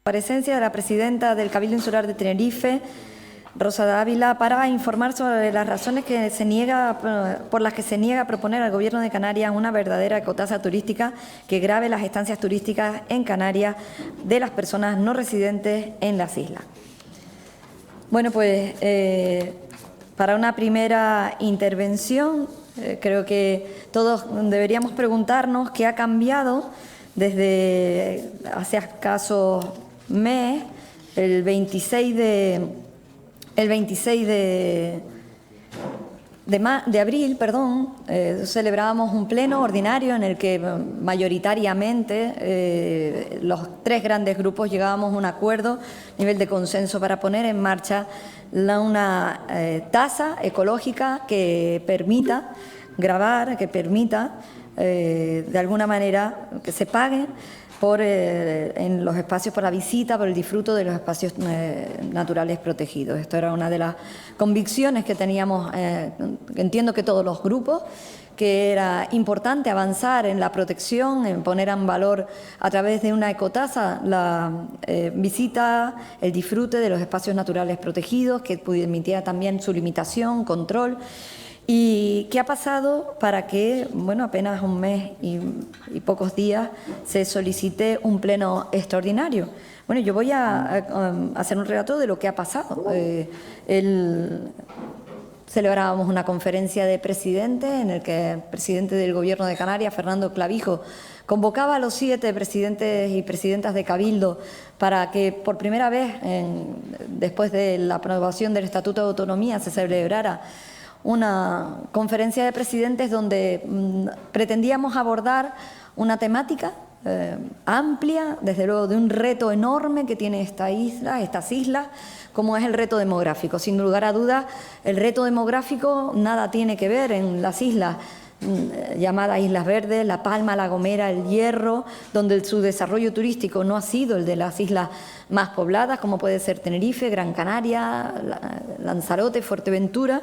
Comparecencia de la presidenta del Cabildo Insular de Tenerife, Rosa Dávila, para informar sobre las razones por las que se niega a proponer al Gobierno de Canarias una verdadera ecotasa turística que grave las estancias turísticas en Canarias de las personas no residentes en las islas. Bueno, pues para una primera intervención creo que todos deberíamos preguntarnos qué ha cambiado desde hace escasos mes, el 26 de abril, celebrábamos un pleno ordinario en el que mayoritariamente los tres grandes grupos llegábamos a un acuerdo a nivel de consenso para poner en marcha una tasa ecológica que permita gravar, que permita de alguna manera que se pague en los espacios, por la visita, por el disfruto de los espacios naturales protegidos. Esto era una de las convicciones que teníamos, entiendo que todos los grupos, que era importante avanzar en la protección, en poner en valor a través de una ecotasa la visita, el disfrute de los espacios naturales protegidos, que permitiera también su limitación, control. ¿Y qué ha pasado para que, bueno, apenas un mes y pocos días se solicite un pleno extraordinario? Bueno, yo voy a hacer un relato de lo que ha pasado. Celebrábamos una conferencia de presidentes en el que el presidente del Gobierno de Canarias, Fernando Clavijo, convocaba a los 7 presidentes y presidentas de Cabildo para que por primera vez, después de la aprobación del Estatuto de Autonomía, se celebrara una conferencia de presidentes donde pretendíamos abordar una temática amplia, desde luego de un reto enorme que tiene estas islas, como es el reto demográfico. Sin lugar a dudas, el reto demográfico nada tiene que ver en las islas llamadas Islas Verdes, La Palma, La Gomera, El Hierro, donde su desarrollo turístico no ha sido el de las islas más pobladas, como puede ser Tenerife, Gran Canaria, Lanzarote, Fuerteventura.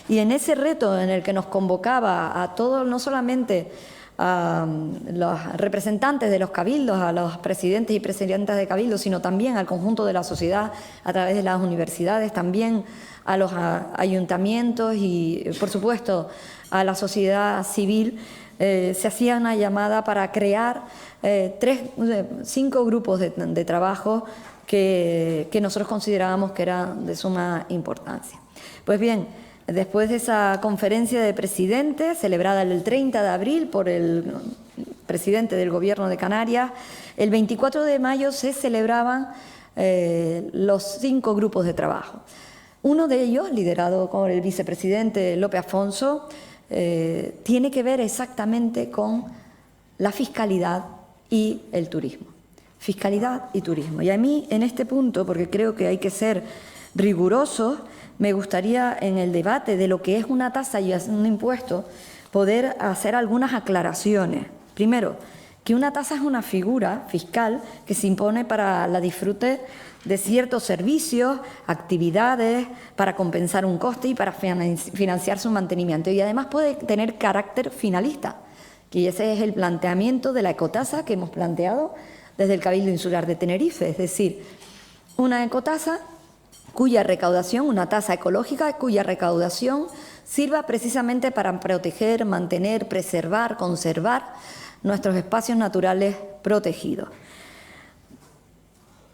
Y en ese reto en el que nos convocaba a todos, no solamente a los representantes de los cabildos, a los presidentes y presidentas de cabildos, sino también al conjunto de la sociedad a través de las universidades, también a los ayuntamientos y, por supuesto, a la sociedad civil, se hacía una llamada para crear 5 grupos de trabajo que nosotros considerábamos que eran de suma importancia. Pues bien, después de esa conferencia de presidentes, celebrada el 30 de abril por el presidente del Gobierno de Canarias, el 24 de mayo se celebraban los 5 grupos de trabajo. Uno de ellos, liderado por el vicepresidente Lope Afonso, tiene que ver exactamente con la fiscalidad y el turismo. Fiscalidad y turismo. Y a mí, en este punto, porque creo que hay que ser rigurosos, me gustaría, en el debate de lo que es una tasa y un impuesto, poder hacer algunas aclaraciones. Primero, que una tasa es una figura fiscal que se impone para la disfrute de ciertos servicios, actividades, para compensar un coste y para financiar su mantenimiento. Y además puede tener carácter finalista, y ese es el planteamiento de la ecotasa que hemos planteado desde el Cabildo Insular de Tenerife, es decir, una ecotasa cuya recaudación, una tasa ecológica cuya recaudación sirva precisamente para proteger, mantener, preservar, conservar nuestros espacios naturales protegidos.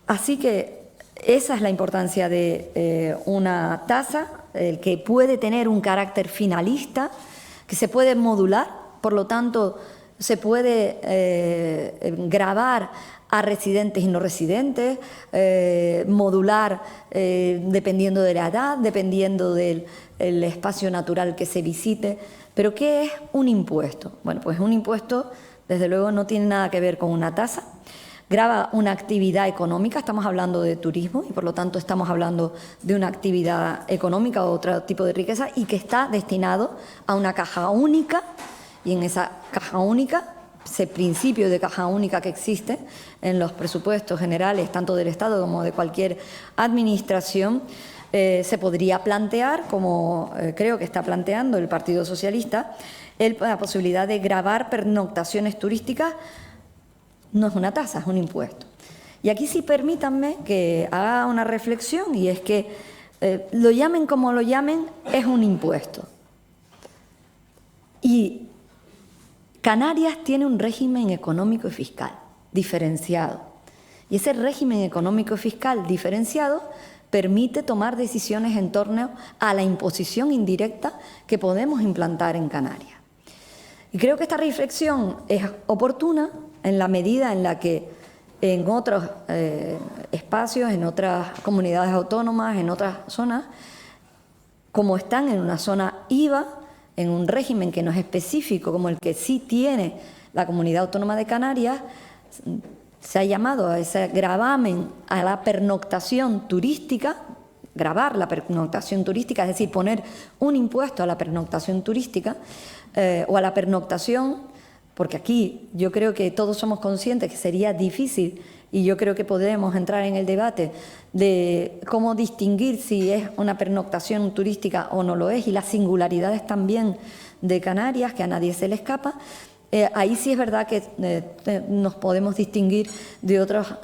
Así que esa es la importancia de una tasa que puede tener un carácter finalista, que se puede modular, por lo tanto se puede gravar a residentes y no residentes, modular dependiendo de la edad, dependiendo del espacio natural que se visite. ¿Pero qué es un impuesto? Bueno, pues un impuesto, desde luego, no tiene nada que ver con una tasa. Grava una actividad económica, estamos hablando de turismo y por lo tanto estamos hablando de una actividad económica o otro tipo de riqueza y que está destinado a una caja única, y en esa caja única, ese principio de caja única que existe en los presupuestos generales, tanto del Estado como de cualquier administración, se podría plantear, como creo que está planteando el Partido Socialista, la posibilidad de gravar pernoctaciones turísticas. No es una tasa, es un impuesto. Y aquí sí permítanme que haga una reflexión, y es que lo llamen como lo llamen, es un impuesto. Y Canarias tiene un régimen económico y fiscal diferenciado. Y ese régimen económico y fiscal diferenciado permite tomar decisiones en torno a la imposición indirecta que podemos implantar en Canarias. Y creo que esta reflexión es oportuna en la medida en la que en otros espacios, en otras comunidades autónomas, en otras zonas, como están en una zona IVA, en un régimen que no es específico como el que sí tiene la Comunidad Autónoma de Canarias, se ha llamado a ese gravamen a la pernoctación turística, gravar la pernoctación turística, es decir, poner un impuesto a la pernoctación turística o a la pernoctación, porque aquí yo creo que todos somos conscientes que sería difícil, y yo creo que podremos entrar en el debate de cómo distinguir si es una pernoctación turística o no lo es, y las singularidades también de Canarias, que a nadie se le escapa. Ahí sí es verdad que nos podemos distinguir de otras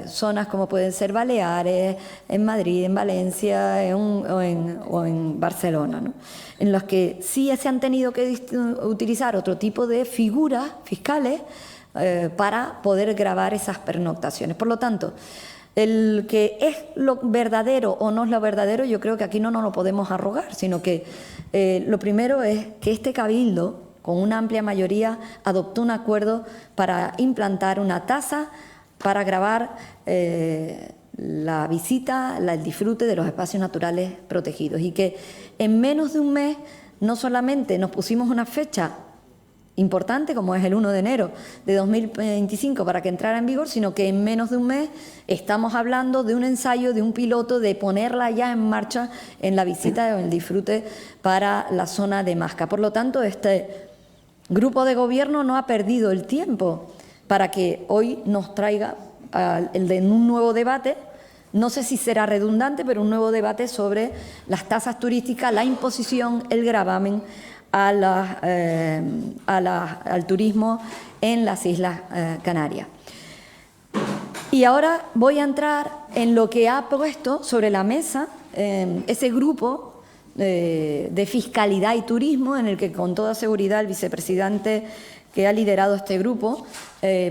zonas como pueden ser Baleares, en Madrid, en Valencia o en Barcelona, ¿no? En los que sí se han tenido que utilizar otro tipo de figuras fiscales para poder gravar esas pernoctaciones. Por lo tanto, el que es lo verdadero o no es lo verdadero, yo creo que aquí no nos lo podemos arrogar, sino que lo primero es que este cabildo, con una amplia mayoría, adoptó un acuerdo para implantar una tasa para gravar la visita, el disfrute de los espacios naturales protegidos, y que en menos de un mes no solamente nos pusimos una fecha importante, como es el 1 de enero de 2025, para que entrara en vigor, sino que en menos de un mes estamos hablando de un ensayo, de un piloto, de ponerla ya en marcha en la visita o en el disfrute para la zona de Masca. Por lo tanto, este grupo de gobierno no ha perdido el tiempo para que hoy nos traiga un nuevo debate, no sé si será redundante, pero un nuevo debate sobre las tasas turísticas, la imposición, el gravamen al turismo en las Islas Canarias. Y ahora voy a entrar en lo que ha puesto sobre la mesa ese grupo de fiscalidad y turismo, en el que con toda seguridad el vicepresidente que ha liderado este grupo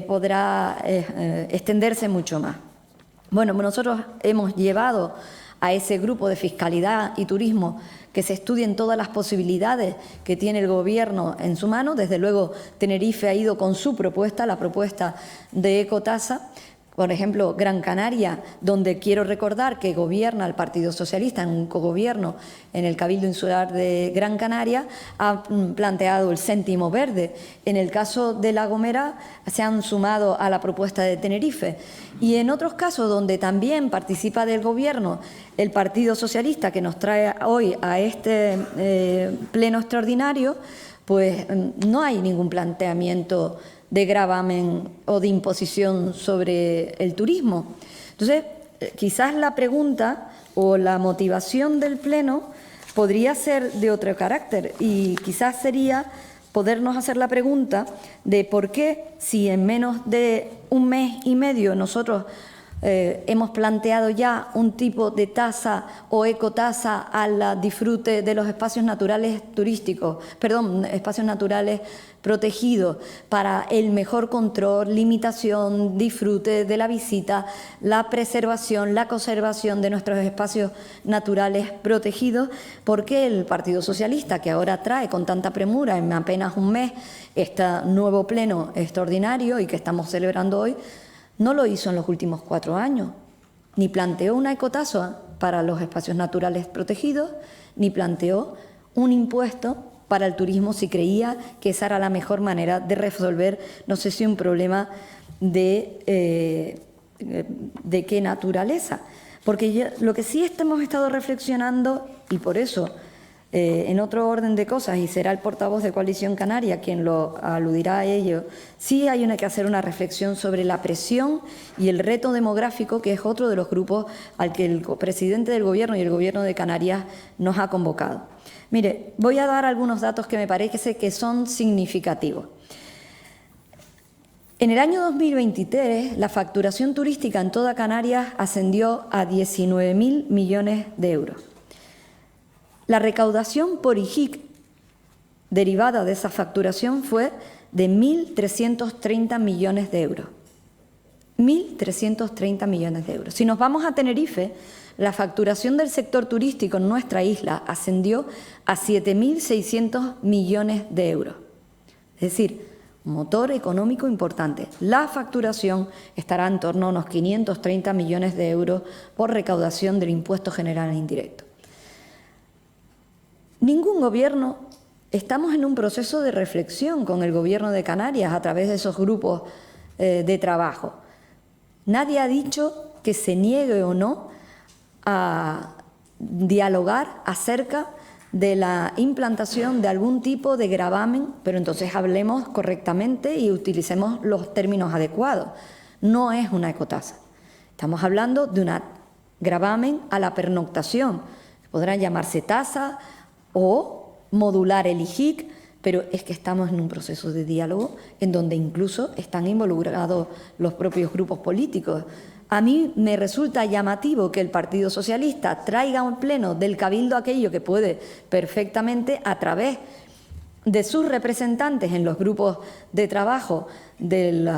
podrá extenderse mucho más. Bueno, nosotros hemos llevado a ese grupo de fiscalidad y turismo que se estudien todas las posibilidades que tiene el Gobierno en su mano. Desde luego, Tenerife ha ido con su propuesta, la propuesta de ecotasa. Por ejemplo, Gran Canaria, donde quiero recordar que gobierna el Partido Socialista en un cogobierno en el Cabildo Insular de Gran Canaria, ha planteado el céntimo verde. En el caso de La Gomera se han sumado a la propuesta de Tenerife. Y en otros casos donde también participa del Gobierno el Partido Socialista, que nos trae hoy a este pleno extraordinario, pues no hay ningún planteamiento de gravamen o de imposición sobre el turismo. Entonces, quizás la pregunta o la motivación del Pleno podría ser de otro carácter, y quizás sería podernos hacer la pregunta de por qué, si en menos de un mes y medio nosotros hemos planteado ya un tipo de tasa o ecotasa al disfrute de los espacios naturales turísticos, espacios naturales protegidos, para el mejor control, limitación, disfrute de la visita, la preservación, la conservación de nuestros espacios naturales protegidos. ¿Por qué el Partido Socialista, que ahora trae con tanta premura en apenas un mes este nuevo pleno extraordinario y que estamos celebrando hoy, no lo hizo en los últimos 4 años? Ni planteó una ecotasa para los espacios naturales protegidos, ni planteó un impuesto para el turismo, si creía que esa era la mejor manera de resolver, no sé si un problema de qué naturaleza. Porque lo que sí hemos estado reflexionando, y por eso, en otro orden de cosas, y será el portavoz de Coalición Canaria quien lo aludirá a ello, sí hay que hacer una reflexión sobre la presión y el reto demográfico, que es otro de los grupos al que el presidente del Gobierno y el Gobierno de Canarias nos ha convocado. Mire, voy a dar algunos datos que me parece que son significativos. En el año 2023, la facturación turística en toda Canarias ascendió a 19.000 millones de euros. La recaudación por IJIC derivada de esa facturación fue de 1.330 millones de euros. 1.330 millones de euros. Si nos vamos a Tenerife, la facturación del sector turístico en nuestra isla ascendió a 7.600 millones de euros. Es decir, motor económico importante. La facturación estará en torno a unos 530 millones de euros por recaudación del impuesto general indirecto. Ningún gobierno, estamos en un proceso de reflexión con el Gobierno de Canarias a través de esos grupos de trabajo. Nadie ha dicho que se niegue o no a dialogar acerca de la implantación de algún tipo de gravamen, pero entonces hablemos correctamente y utilicemos los términos adecuados. No es una ecotasa. Estamos hablando de un gravamen a la pernoctación. Podrán llamarse tasa o modular el IJIC, pero es que estamos en un proceso de diálogo en donde incluso están involucrados los propios grupos políticos. A mí me resulta llamativo que el Partido Socialista traiga a un pleno del Cabildo aquello que puede perfectamente, a través de sus representantes en los grupos de trabajo del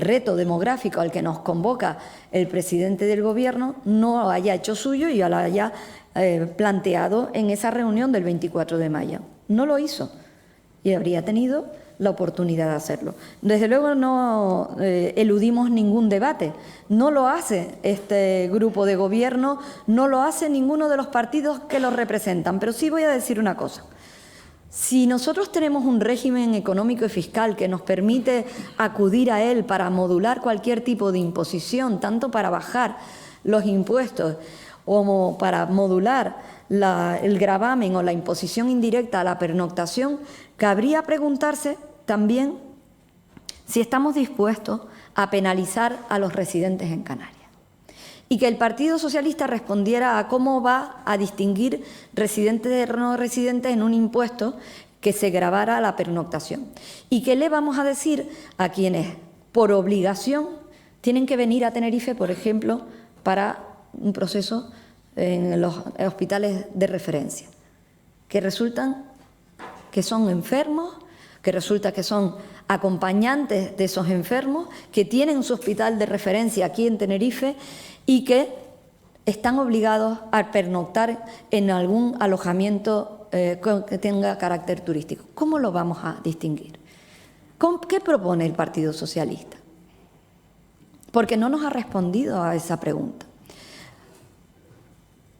reto demográfico al que nos convoca el presidente del Gobierno, no haya hecho suyo y lo haya planteado en esa reunión del 24 de mayo. No lo hizo y habría tenido la oportunidad de hacerlo. Desde luego no eludimos ningún debate. No lo hace este grupo de gobierno, no lo hace ninguno de los partidos que lo representan. Pero sí voy a decir una cosa. Si nosotros tenemos un régimen económico y fiscal que nos permite acudir a él para modular cualquier tipo de imposición, tanto para bajar los impuestos como para modular el gravamen o la imposición indirecta a la pernoctación, cabría preguntarse también si estamos dispuestos a penalizar a los residentes en Canarias. Y que el Partido Socialista respondiera a cómo va a distinguir residentes de no residentes en un impuesto que se gravara a la pernoctación. Y qué le vamos a decir a quienes, por obligación, tienen que venir a Tenerife, por ejemplo, para un proceso en los hospitales de referencia, que resultan que son enfermos, que resulta que son acompañantes de esos enfermos, que tienen su hospital de referencia aquí en Tenerife y que están obligados a pernoctar en algún alojamiento que tenga carácter turístico. ¿Cómo lo vamos a distinguir? ¿Qué propone el Partido Socialista? Porque no nos ha respondido a esa pregunta.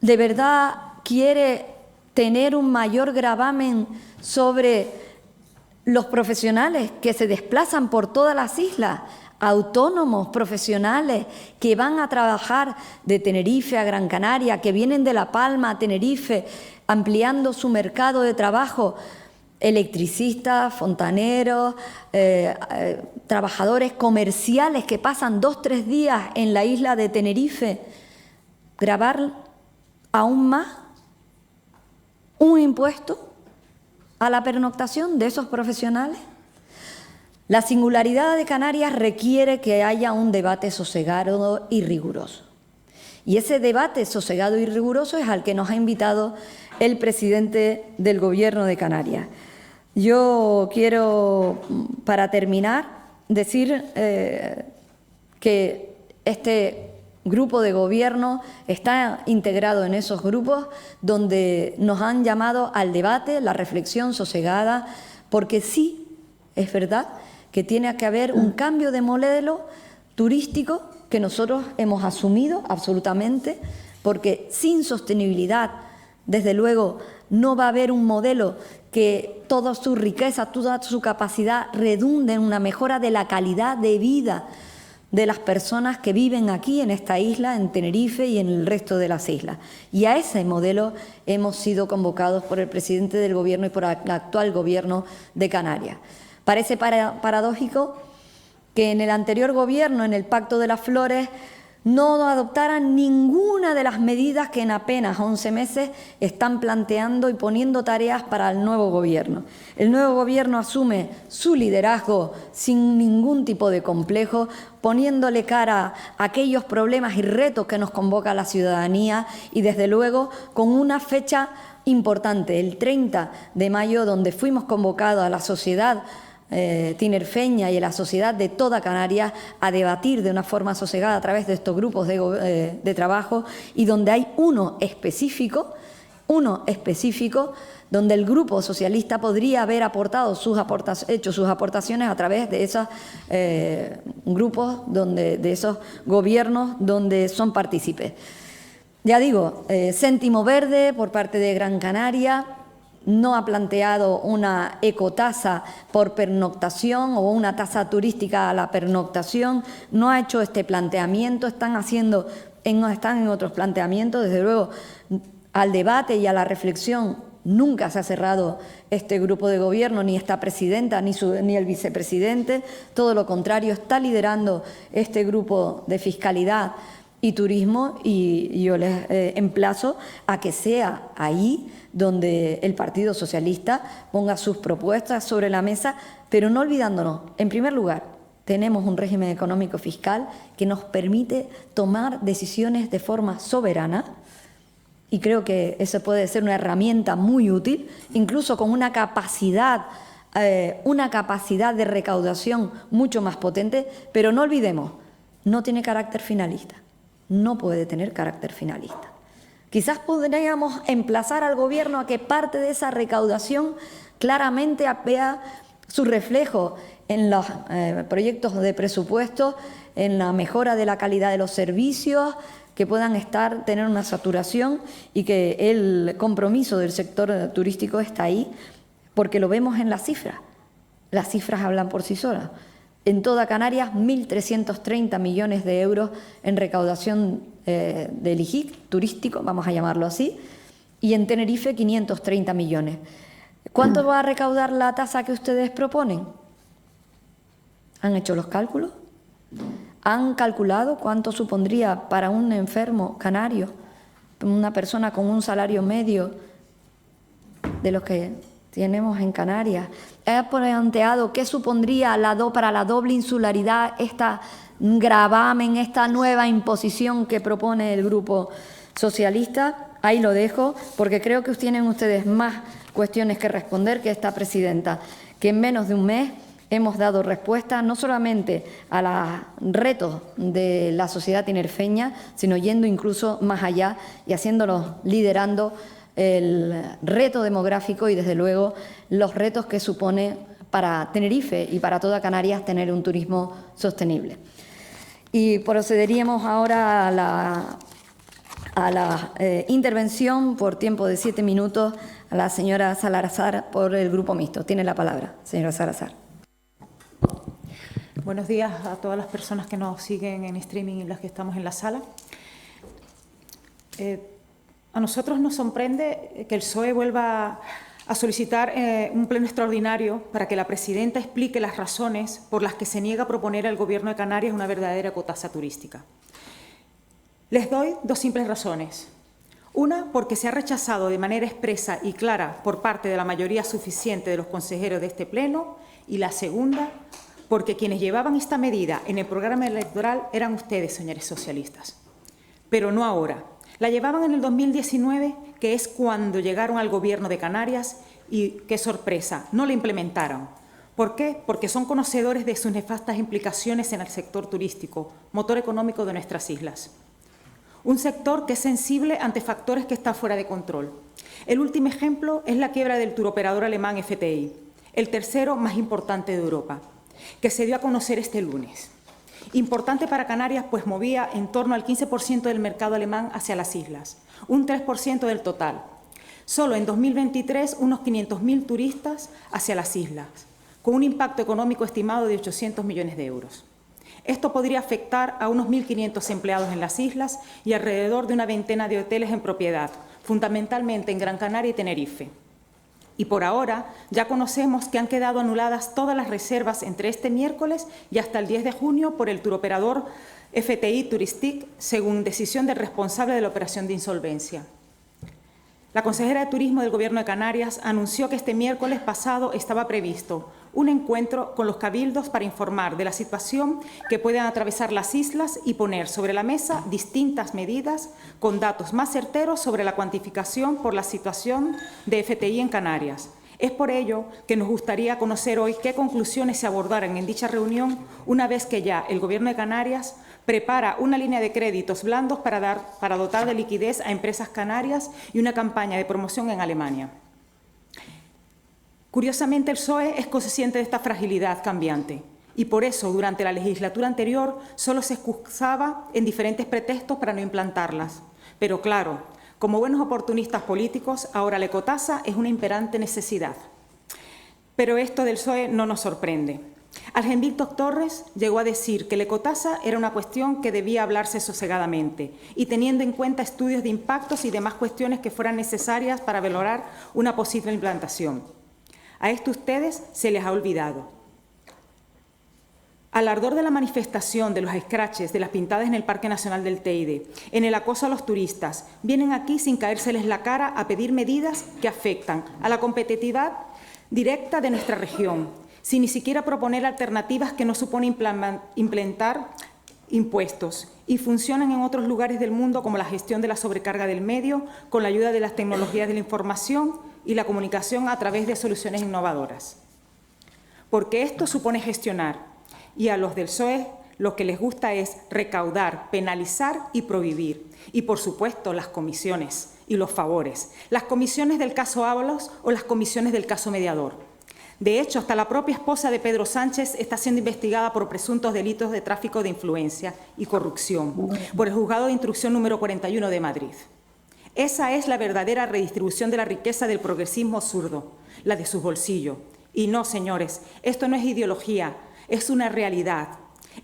¿De verdad quiere tener un mayor gravamen sobre los profesionales que se desplazan por todas las islas, autónomos, profesionales, que van a trabajar de Tenerife a Gran Canaria, que vienen de La Palma a Tenerife, ampliando su mercado de trabajo, electricistas, fontaneros, trabajadores comerciales que pasan 2 o 3 días en la isla de Tenerife, gravar aún más un impuesto a la pernoctación de esos profesionales? La singularidad de Canarias requiere que haya un debate sosegado y riguroso. Y ese debate sosegado y riguroso es al que nos ha invitado el presidente del Gobierno de Canarias. Yo quiero, para terminar, decir que este grupo de gobierno está integrado en esos grupos donde nos han llamado al debate, la reflexión sosegada, porque sí, es verdad que tiene que haber un cambio de modelo turístico que nosotros hemos asumido absolutamente, porque sin sostenibilidad, desde luego, no va a haber un modelo que toda su riqueza, toda su capacidad redunde en una mejora de la calidad de vida de las personas que viven aquí en esta isla, en Tenerife y en el resto de las islas. Y a ese modelo hemos sido convocados por el presidente del Gobierno y por el actual Gobierno de Canarias. Parece paradójico que en el anterior Gobierno, en el Pacto de las Flores, no adoptaran ninguna de las medidas que en apenas 11 meses están planteando y poniendo tareas para el nuevo gobierno. El nuevo gobierno asume su liderazgo sin ningún tipo de complejo, poniéndole cara a aquellos problemas y retos que nos convoca la ciudadanía y, desde luego, con una fecha importante, el 30 de mayo, donde fuimos convocados a la sociedad tinerfeña y a la sociedad de toda Canarias a debatir de una forma sosegada a través de estos grupos de trabajo, y donde hay uno específico donde el Grupo Socialista podría haber hecho sus aportaciones a través de esos grupos, de esos gobiernos donde son partícipes. Ya digo, céntimo verde por parte de Gran Canaria. No ha planteado una ecotasa por pernoctación o una tasa turística a la pernoctación, no ha hecho este planteamiento, están en otros planteamientos. Desde luego, al debate y a la reflexión nunca se ha cerrado este grupo de gobierno, ni esta presidenta, ni el vicepresidente, todo lo contrario, está liderando este grupo de fiscalidad y turismo, y yo les emplazo a que sea ahí donde el Partido Socialista ponga sus propuestas sobre la mesa, pero no olvidándonos, en primer lugar, tenemos un régimen económico fiscal que nos permite tomar decisiones de forma soberana, y creo que eso puede ser una herramienta muy útil, incluso con una capacidad de recaudación mucho más potente, pero no olvidemos, no tiene carácter finalista. No puede tener carácter finalista. Quizás podríamos emplazar al Gobierno a que parte de esa recaudación claramente vea su reflejo en los proyectos de presupuesto, en la mejora de la calidad de los servicios, que puedan tener una saturación, y que el compromiso del sector turístico está ahí, porque lo vemos en las cifras. Las cifras hablan por sí solas. En toda Canarias, 1.330 millones de euros en recaudación del IGIC turístico, vamos a llamarlo así, y en Tenerife 530 millones. ¿Cuánto va a recaudar la tasa que ustedes proponen? ¿Han hecho los cálculos? ¿Han calculado cuánto supondría para un enfermo canario, una persona con un salario medio de los que tenemos en Canarias? ¿Ha planteado qué supondría para la doble insularidad esta gravamen, esta nueva imposición que propone el Grupo Socialista? Ahí lo dejo, porque creo que tienen ustedes más cuestiones que responder que esta presidenta, que en menos de un mes hemos dado respuesta no solamente a los retos de la sociedad tinerfeña, sino yendo incluso más allá y liderando el reto demográfico y, desde luego, los retos que supone para Tenerife y para toda Canarias tener un turismo sostenible. Y procederíamos ahora a la intervención por tiempo de 7 minutos a la señora Salazar por el Grupo Mixto. Tiene la palabra, señora Salazar. Buenos días a todas las personas que nos siguen en streaming y las que estamos en la sala. A nosotros nos sorprende que el PSOE vuelva a solicitar un pleno extraordinario para que la presidenta explique las razones por las que se niega a proponer al Gobierno de Canarias una verdadera ecotasa turística. Les doy 2 simples razones. Una, porque se ha rechazado de manera expresa y clara por parte de la mayoría suficiente de los consejeros de este pleno, y la segunda, porque quienes llevaban esta medida en el programa electoral eran ustedes, señores socialistas. Pero no ahora. La llevaban en el 2019, que es cuando llegaron al Gobierno de Canarias, y, qué sorpresa, no la implementaron. ¿Por qué? Porque son conocedores de sus nefastas implicaciones en el sector turístico, motor económico de nuestras islas. Un sector que es sensible ante factores que están fuera de control. El último ejemplo es la quiebra del turoperador alemán FTI, el tercero más importante de Europa, que se dio a conocer este lunes. Importante para Canarias, pues movía en torno al 15% del mercado alemán hacia las islas, un 3% del total. Solo en 2023, unos 500.000 turistas hacia las islas, con un impacto económico estimado de 800 millones de euros. Esto podría afectar a unos 1.500 empleados en las islas y alrededor de una veintena de hoteles en propiedad, fundamentalmente en Gran Canaria y Tenerife. Y por ahora ya conocemos que han quedado anuladas todas las reservas entre este miércoles y hasta el 10 de junio por el turoperador FTI Touristique, según decisión del responsable de la operación de insolvencia. La consejera de Turismo del Gobierno de Canarias anunció que este miércoles pasado estaba previsto un encuentro con los cabildos para informar de la situación que pueden atravesar las islas y poner sobre la mesa distintas medidas con datos más certeros sobre la cuantificación por la situación de FTI en Canarias. Es por ello que nos gustaría conocer hoy qué conclusiones se abordaron en dicha reunión, una vez que ya el Gobierno de Canarias prepara una línea de créditos blandos para dotar de liquidez a empresas canarias y una campaña de promoción en Alemania. Curiosamente, el PSOE es consciente de esta fragilidad cambiante y por eso, durante la legislatura anterior, solo se excusaba en diferentes pretextos para no implantarlas. Pero claro, como buenos oportunistas políticos, ahora la ecotasa es una imperante necesidad. Pero esto del PSOE no nos sorprende. Ángel Víctor Torres llegó a decir que la ecotasa era una cuestión que debía hablarse sosegadamente y teniendo en cuenta estudios de impactos y demás cuestiones que fueran necesarias para valorar una posible implantación. A esto ustedes se les ha olvidado. Al ardor de la manifestación de los escraches de las pintadas en el Parque Nacional del Teide, en el acoso a los turistas, vienen aquí sin caérseles la cara a pedir medidas que afectan a la competitividad directa de nuestra región, sin ni siquiera proponer alternativas que no suponen implementar impuestos y funcionan en otros lugares del mundo como la gestión de la sobrecarga del medio, con la ayuda de las tecnologías de la información y la comunicación a través de soluciones innovadoras. Porque esto supone gestionar y a los del PSOE lo que les gusta es recaudar, penalizar y prohibir. Y, por supuesto, las comisiones y los favores. Las comisiones del caso Ábalos o las comisiones del caso Mediador. De hecho, hasta la propia esposa de Pedro Sánchez está siendo investigada por presuntos delitos de tráfico de influencia y corrupción por el Juzgado de Instrucción número 41 de Madrid. Esa es la verdadera redistribución de la riqueza del progresismo zurdo, la de sus bolsillos. Y no, señores, esto no es ideología, es una realidad.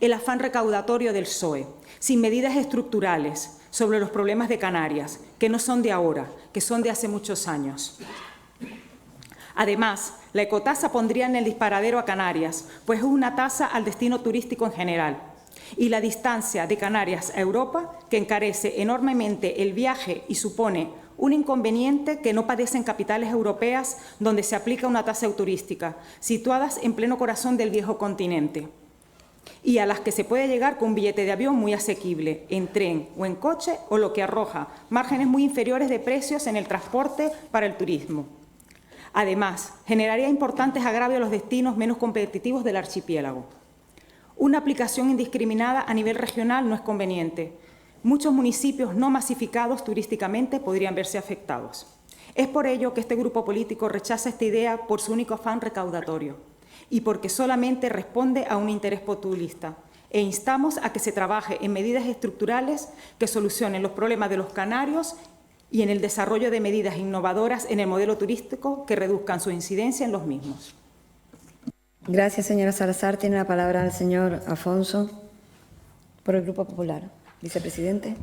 El afán recaudatorio del PSOE, sin medidas estructurales sobre los problemas de Canarias, que no son de ahora, que son de hace muchos años. Además, la ecotasa pondría en el disparadero a Canarias, pues es una tasa al destino turístico en general. Y la distancia de Canarias a Europa, que encarece enormemente el viaje y supone un inconveniente que no padecen capitales europeas donde se aplica una tasa turística, situadas en pleno corazón del viejo continente, y a las que se puede llegar con un billete de avión muy asequible, en tren o en coche, o lo que arroja márgenes muy inferiores de precios en el transporte para el turismo. Además, generaría importantes agravios a los destinos menos competitivos del archipiélago. Una aplicación indiscriminada a nivel regional no es conveniente. Muchos municipios no masificados turísticamente podrían verse afectados. Es por ello que este grupo político rechaza esta idea por su único afán recaudatorio y porque solamente responde a un interés populista. E instamos a que se trabaje en medidas estructurales que solucionen los problemas de los canarios y en el desarrollo de medidas innovadoras en el modelo turístico que reduzcan su incidencia en los mismos. Gracias, señora Salazar. Tiene la palabra el señor Afonso, por el Grupo Popular. Vicepresidente.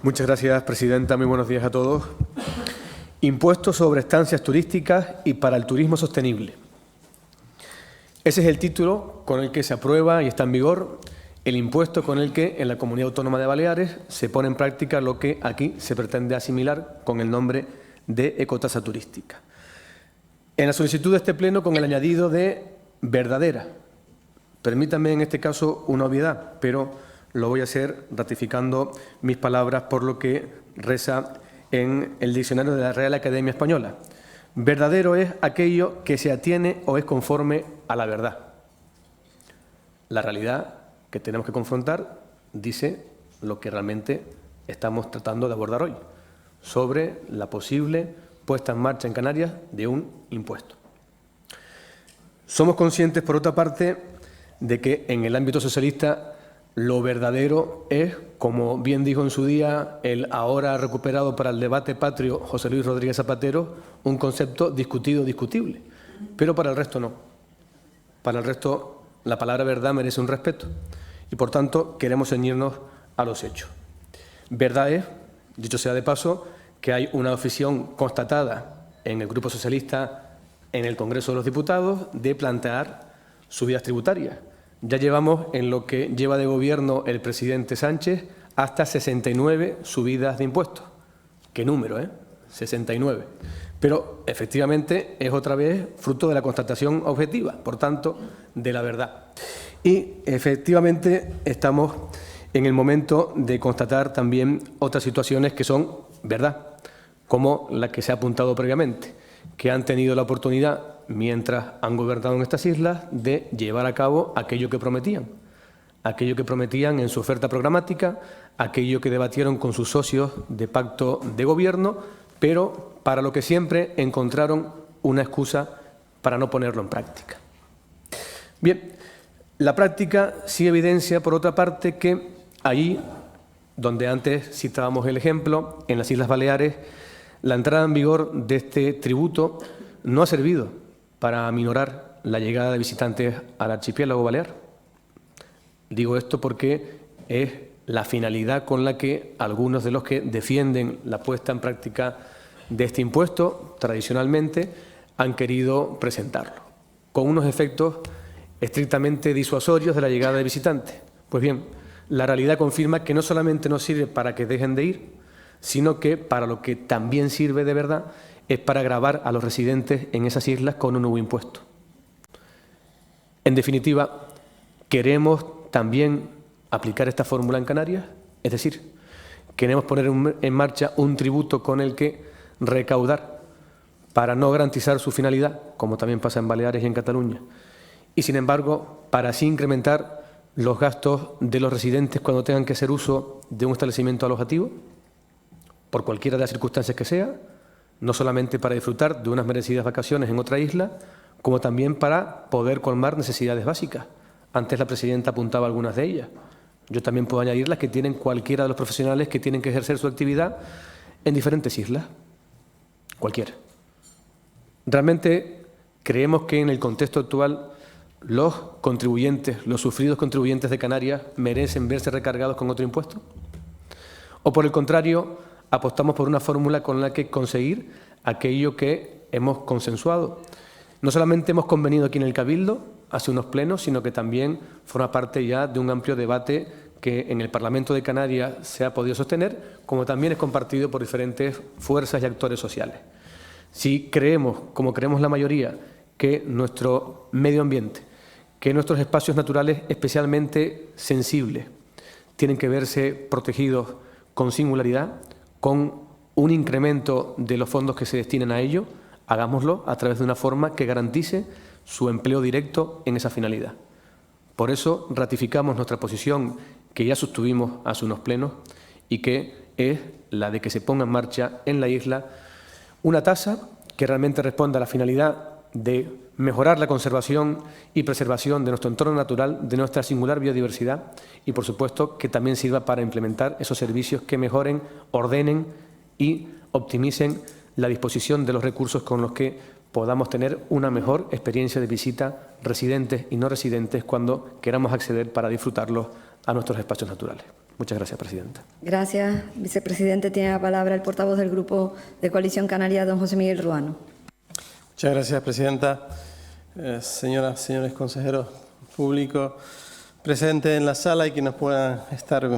Muchas gracias, presidenta. Muy buenos días a todos. Impuesto sobre estancias turísticas y para el turismo sostenible. Ese es el título con el que se aprueba y está en vigor el impuesto con el que en la Comunidad Autónoma de Baleares se pone en práctica lo que aquí se pretende asimilar con el nombre de ecotasa turística. En la solicitud de este pleno con el añadido de verdadera. Permítanme en este caso una obviedad, pero lo voy a hacer ratificando mis palabras por lo que reza en el diccionario de la Real Academia Española. Verdadero es aquello que se atiene o es conforme a la verdad. La realidad que tenemos que confrontar dice lo que realmente estamos tratando de abordar hoy, sobre la posible puesta en marcha en Canarias de un impuesto. Somos conscientes, por otra parte, de que en el ámbito socialista lo verdadero es, como bien dijo en su día el ahora recuperado para el debate patrio José Luis Rodríguez Zapatero, un concepto discutido, discutible, pero para el resto no. Para el resto la palabra verdad merece un respeto y, por tanto, queremos ceñirnos a los hechos. Verdad es, dicho sea de paso, que hay una afición constatada en el Grupo Socialista en el Congreso de los Diputados de plantear subidas tributarias. Ya llevamos, en lo que lleva de gobierno el presidente Sánchez, hasta 69 subidas de impuestos. ¿Qué número, 69. Pero, efectivamente, es otra vez fruto de la constatación objetiva, por tanto, de la verdad. Y, efectivamente, estamos en el momento de constatar también otras situaciones que son verdad, como la que se ha apuntado previamente, que han tenido la oportunidad, mientras han gobernado en estas islas, de llevar a cabo aquello que prometían en su oferta programática, aquello que debatieron con sus socios de pacto de gobierno, pero para lo que siempre encontraron una excusa para no ponerlo en práctica. Bien, la práctica sí evidencia, por otra parte, que allí, donde antes citábamos el ejemplo, en las Islas Baleares, la entrada en vigor de este tributo no ha servido para aminorar la llegada de visitantes al archipiélago balear. Digo esto porque es la finalidad con la que algunos de los que defienden la puesta en práctica de este impuesto, tradicionalmente, han querido presentarlo, con unos efectos estrictamente disuasorios de la llegada de visitantes. Pues bien, la realidad confirma que no solamente no sirve para que dejen de ir, sino que para lo que también sirve de verdad es para gravar a los residentes en esas islas con un nuevo impuesto. En definitiva, queremos también aplicar esta fórmula en Canarias, es decir, queremos poner en marcha un tributo con el que recaudar para no garantizar su finalidad, como también pasa en Baleares y en Cataluña, y sin embargo, para así incrementar los gastos de los residentes cuando tengan que hacer uso de un establecimiento alojativo, por cualquiera de las circunstancias que sea, no solamente para disfrutar de unas merecidas vacaciones en otra isla, como también para poder colmar necesidades básicas. Antes la presidenta apuntaba algunas de ellas. Yo también puedo añadir las que tienen cualquiera de los profesionales que tienen que ejercer su actividad en diferentes islas. Cualquiera. Realmente creemos que en el contexto actual los contribuyentes, los sufridos contribuyentes de Canarias, merecen verse recargados con otro impuesto. O por el contrario, apostamos por una fórmula con la que conseguir aquello que hemos consensuado. No solamente hemos convenido aquí en el Cabildo, hace unos plenos, sino que también forma parte ya de un amplio debate que en el Parlamento de Canarias se ha podido sostener, como también es compartido por diferentes fuerzas y actores sociales. Si creemos, como creemos la mayoría, que nuestro medio ambiente, que nuestros espacios naturales especialmente sensibles tienen que verse protegidos con singularidad, con un incremento de los fondos que se destinen a ello, hagámoslo a través de una forma que garantice su empleo directo en esa finalidad. Por eso ratificamos nuestra posición, que ya sostuvimos hace unos plenos, y que es la de que se ponga en marcha en la isla una tasa que realmente responda a la finalidad de mejorar la conservación y preservación de nuestro entorno natural, de nuestra singular biodiversidad y, por supuesto, que también sirva para implementar esos servicios que mejoren, ordenen y optimicen la disposición de los recursos con los que podamos tener una mejor experiencia de visita residentes y no residentes cuando queramos acceder para disfrutarlos a nuestros espacios naturales. Muchas gracias, presidenta. Gracias, vicepresidente. Tiene la palabra el portavoz del Grupo de Coalición Canaria, don José Miguel Ruano. Muchas gracias, presidenta. Señoras, señores consejeros públicos presentes en la sala y que nos puedan estar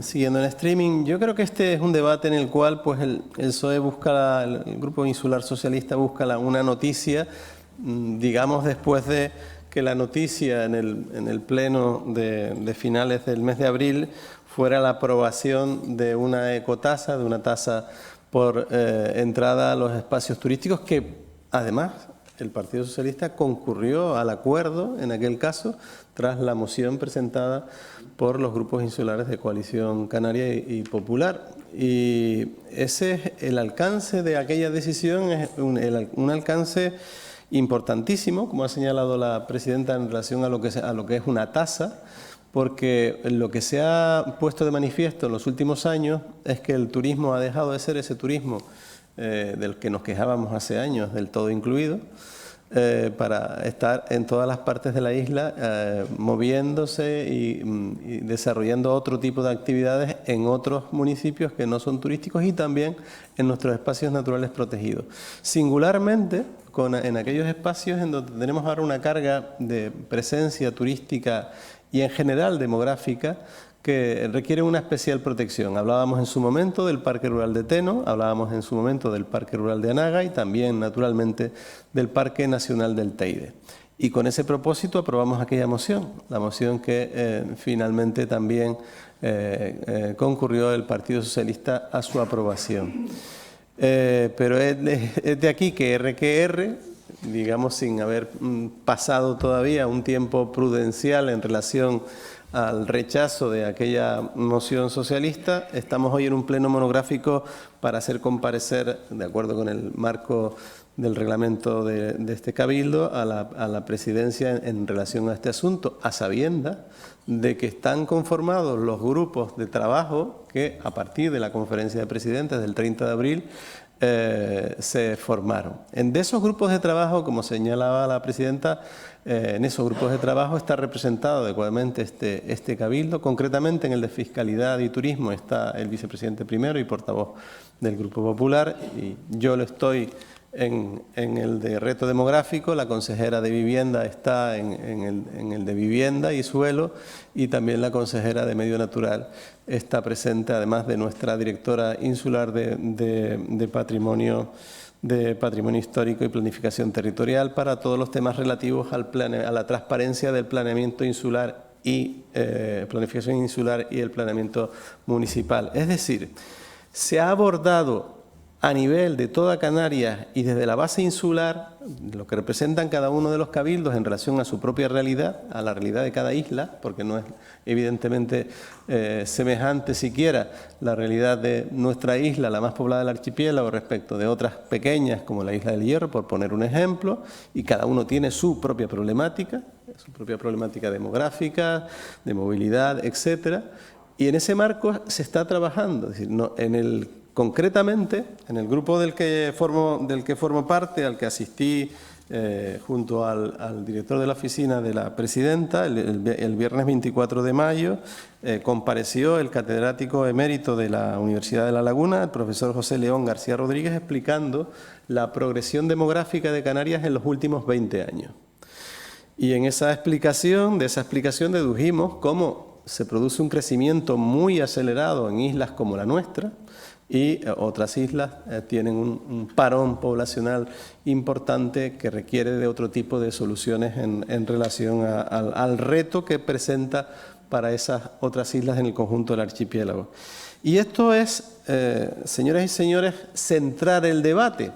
siguiendo en streaming. Yo creo que este es un debate en el cual pues, el PSOE busca, el Grupo Insular Socialista busca una noticia, digamos, después de que la noticia en el pleno de finales del mes de abril fuera la aprobación de una ecotasa, de una tasa por entrada a los espacios turísticos que, además, el Partido Socialista concurrió al acuerdo, en aquel caso, tras la moción presentada por los grupos insulares de Coalición Canaria y Popular. Y ese es el alcance de aquella decisión, es un alcance importantísimo, como ha señalado la presidenta, en relación a lo que es una tasa, porque lo que se ha puesto de manifiesto en los últimos años es que el turismo ha dejado de ser ese turismo del que nos quejábamos hace años, del todo incluido, para estar en todas las partes de la isla moviéndose y desarrollando otro tipo de actividades en otros municipios que no son turísticos y también en nuestros espacios naturales protegidos. Singularmente en aquellos espacios en donde tenemos ahora una carga de presencia turística y en general demográfica que requiere una especial protección. Hablábamos en su momento del Parque Rural de Teno, hablábamos en su momento del Parque Rural de Anaga y también, naturalmente, del Parque Nacional del Teide. Y con ese propósito aprobamos aquella moción, la moción que finalmente también concurrió el Partido Socialista a su aprobación. Pero es de aquí que digamos sin haber pasado todavía un tiempo prudencial en relación al rechazo de aquella moción socialista, estamos hoy en un pleno monográfico para hacer comparecer, de acuerdo con el marco del reglamento de este cabildo, a la presidencia en relación a este asunto, a sabiendas de que están conformados los grupos de trabajo que a partir de la conferencia de presidentes del 30 de abril se formaron. De esos grupos de trabajo, como señalaba la presidenta, en esos grupos de trabajo está representado adecuadamente este cabildo. Concretamente en el de Fiscalidad y Turismo está el vicepresidente primero y portavoz del Grupo Popular, y yo lo estoy en el de Reto Demográfico. La consejera de Vivienda está en el de Vivienda y Suelo, y también la consejera de Medio Natural está presente, además de nuestra directora insular de Patrimonio Histórico y Planificación Territorial, para todos los temas relativos a la transparencia del planeamiento insular y planificación insular y el planeamiento municipal. Es decir, se ha abordado a nivel de toda Canarias y desde la base insular lo que representan cada uno de los cabildos en relación a su propia realidad, a la realidad de cada isla, porque no es evidentemente semejante siquiera la realidad de nuestra isla, la más poblada del archipiélago, respecto de otras pequeñas como la Isla del Hierro, por poner un ejemplo, y cada uno tiene su propia problemática demográfica, de movilidad, etcétera, y en ese marco se está trabajando. Es decir, concretamente, en el grupo del que formo parte, al que asistí junto al director de la oficina de la presidenta, el viernes 24 de mayo, compareció el catedrático emérito de la Universidad de La Laguna, el profesor José León García Rodríguez, explicando la progresión demográfica de Canarias en los últimos 20 años. Y en esa explicación dedujimos cómo se produce un crecimiento muy acelerado en islas como la nuestra, y otras islas tienen un parón poblacional importante que requiere de otro tipo de soluciones en relación al reto que presenta para esas otras islas en el conjunto del archipiélago. Y esto es, señoras y señores, centrar el debate,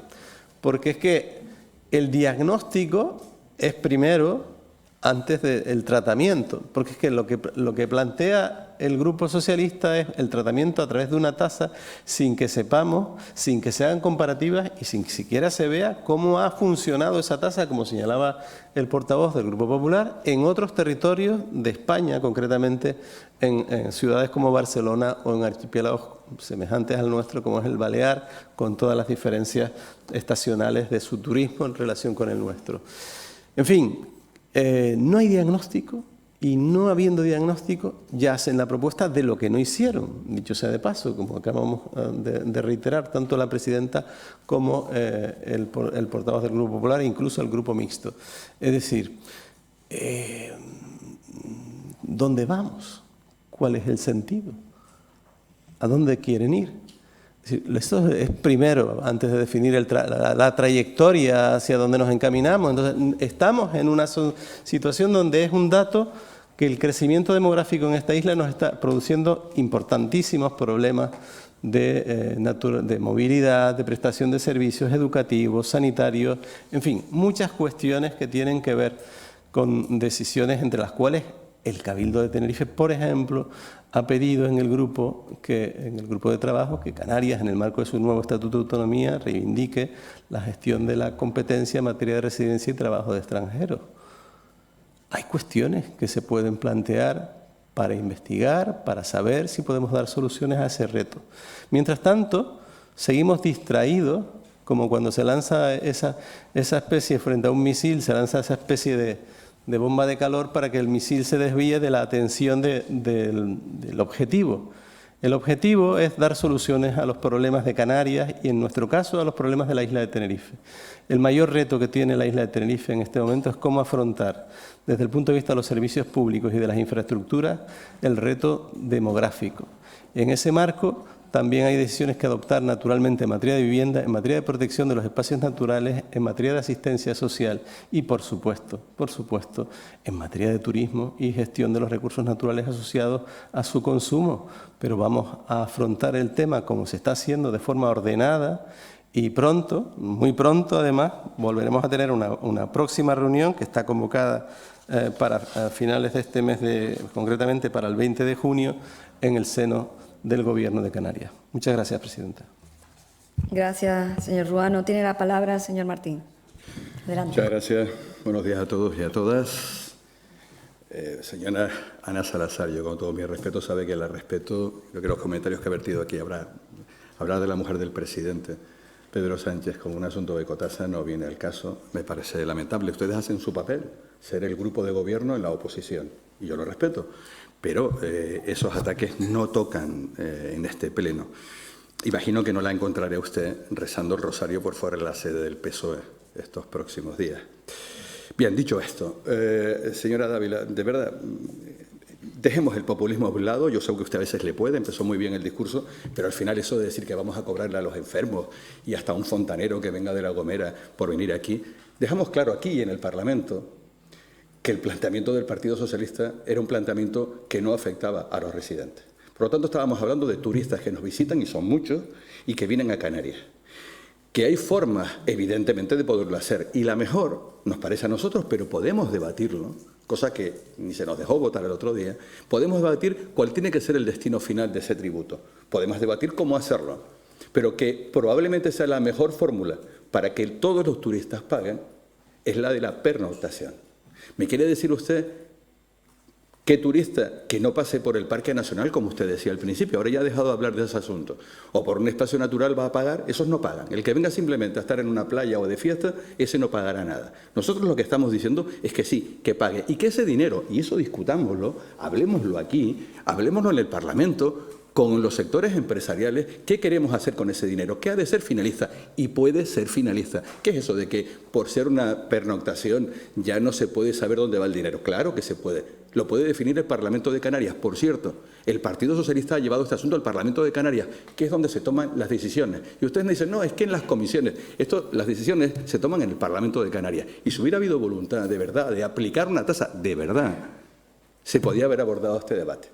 porque es que el diagnóstico es primero antes del tratamiento, porque es que lo que plantea el Grupo Socialista es el tratamiento a través de una tasa sin que sepamos, sin que se hagan comparativas y sin que siquiera se vea cómo ha funcionado esa tasa, como señalaba el portavoz del Grupo Popular, en otros territorios de España, concretamente en ciudades como Barcelona o en archipiélagos semejantes al nuestro, como es el Balear, con todas las diferencias estacionales de su turismo en relación con el nuestro. En fin, no hay diagnóstico, y no habiendo diagnóstico ya hacen la propuesta de lo que no hicieron, dicho sea de paso, como acabamos de reiterar tanto la presidenta como el portavoz del Grupo Popular e incluso el Grupo Mixto. Es decir, ¿dónde vamos? ¿Cuál es el sentido? ¿A dónde quieren ir? Esto es primero, antes de definir la trayectoria hacia donde nos encaminamos. Entonces, estamos en una situación donde es un dato que el crecimiento demográfico en esta isla nos está produciendo importantísimos problemas de movilidad, de prestación de servicios educativos, sanitarios, en fin, muchas cuestiones que tienen que ver con decisiones entre las cuales el Cabildo de Tenerife, por ejemplo, ha pedido en el grupo de trabajo que Canarias, en el marco de su nuevo Estatuto de Autonomía, reivindique la gestión de la competencia en materia de residencia y trabajo de extranjeros. Hay cuestiones que se pueden plantear para investigar, para saber si podemos dar soluciones a ese reto. Mientras tanto, seguimos distraídos como cuando se lanza esa especie frente a un misil, se lanza esa especie de bomba de calor para que el misil se desvíe de la atención del objetivo. El objetivo es dar soluciones a los problemas de Canarias y, en nuestro caso, a los problemas de la isla de Tenerife. El mayor reto que tiene la isla de Tenerife en este momento es cómo afrontar, desde el punto de vista de los servicios públicos y de las infraestructuras, el reto demográfico. En ese marco, también hay decisiones que adoptar naturalmente en materia de vivienda, en materia de protección de los espacios naturales, en materia de asistencia social y, por supuesto, en materia de turismo y gestión de los recursos naturales asociados a su consumo. Pero vamos a afrontar el tema como se está haciendo, de forma ordenada, y pronto, muy pronto además, volveremos a tener una próxima reunión que está convocada para finales de este mes, concretamente para el 20 de junio, en el seno del Gobierno de Canarias. Muchas gracias, presidenta. Gracias, señor Ruano. Tiene la palabra el señor Martín. Adelante. Muchas gracias. Buenos días a todos y a todas. Señora Ana Salazar, yo con todo mi respeto sabe que la respeto. Creo que los comentarios que ha vertido aquí hablar de la mujer del presidente Pedro Sánchez como un asunto de Cotasa no viene al caso. Me parece lamentable. Ustedes hacen su papel, ser el grupo de gobierno en la oposición, y yo lo respeto. Pero esos ataques no tocan en este pleno. Imagino que no la encontraré a usted rezando el rosario por fuera de la sede del PSOE estos próximos días. Bien, dicho esto, señora Dávila, de verdad, dejemos el populismo a un lado. Yo sé que usted a veces le puede, empezó muy bien el discurso, pero al final eso de decir que vamos a cobrarle a los enfermos y hasta a un fontanero que venga de La Gomera por venir aquí, dejamos claro aquí en el Parlamento que el planteamiento del Partido Socialista era un planteamiento que no afectaba a los residentes. Por lo tanto, estábamos hablando de turistas que nos visitan, y son muchos, y que vienen a Canarias. Que hay formas, evidentemente, de poderlo hacer. Y la mejor, nos parece a nosotros, pero podemos debatirlo, cosa que ni se nos dejó votar el otro día, podemos debatir cuál tiene que ser el destino final de ese tributo. Podemos debatir cómo hacerlo, pero que probablemente sea la mejor fórmula para que todos los turistas paguen es la de la pernoctación. ¿Me quiere decir usted que turista que no pase por el Parque Nacional, como usted decía al principio, ahora ya ha dejado de hablar de ese asunto, o por un espacio natural va a pagar? Esos no pagan. El que venga simplemente a estar en una playa o de fiesta, ese no pagará nada. Nosotros lo que estamos diciendo es que sí, que pague, y que ese dinero, y eso discutámoslo, hablemoslo aquí, hablemoslo en el Parlamento, con los sectores empresariales, ¿qué queremos hacer con ese dinero? ¿Qué ha de ser finalista? Y puede ser finalista. ¿Qué es eso de que por ser una pernoctación ya no se puede saber dónde va el dinero? Claro que se puede. Lo puede definir el Parlamento de Canarias. Por cierto, el Partido Socialista ha llevado este asunto al Parlamento de Canarias, que es donde se toman las decisiones. Y ustedes me dicen, no, es que en las comisiones. Las decisiones se toman en el Parlamento de Canarias. Y si hubiera habido voluntad de verdad de aplicar una tasa de verdad, se podía haber abordado este debate.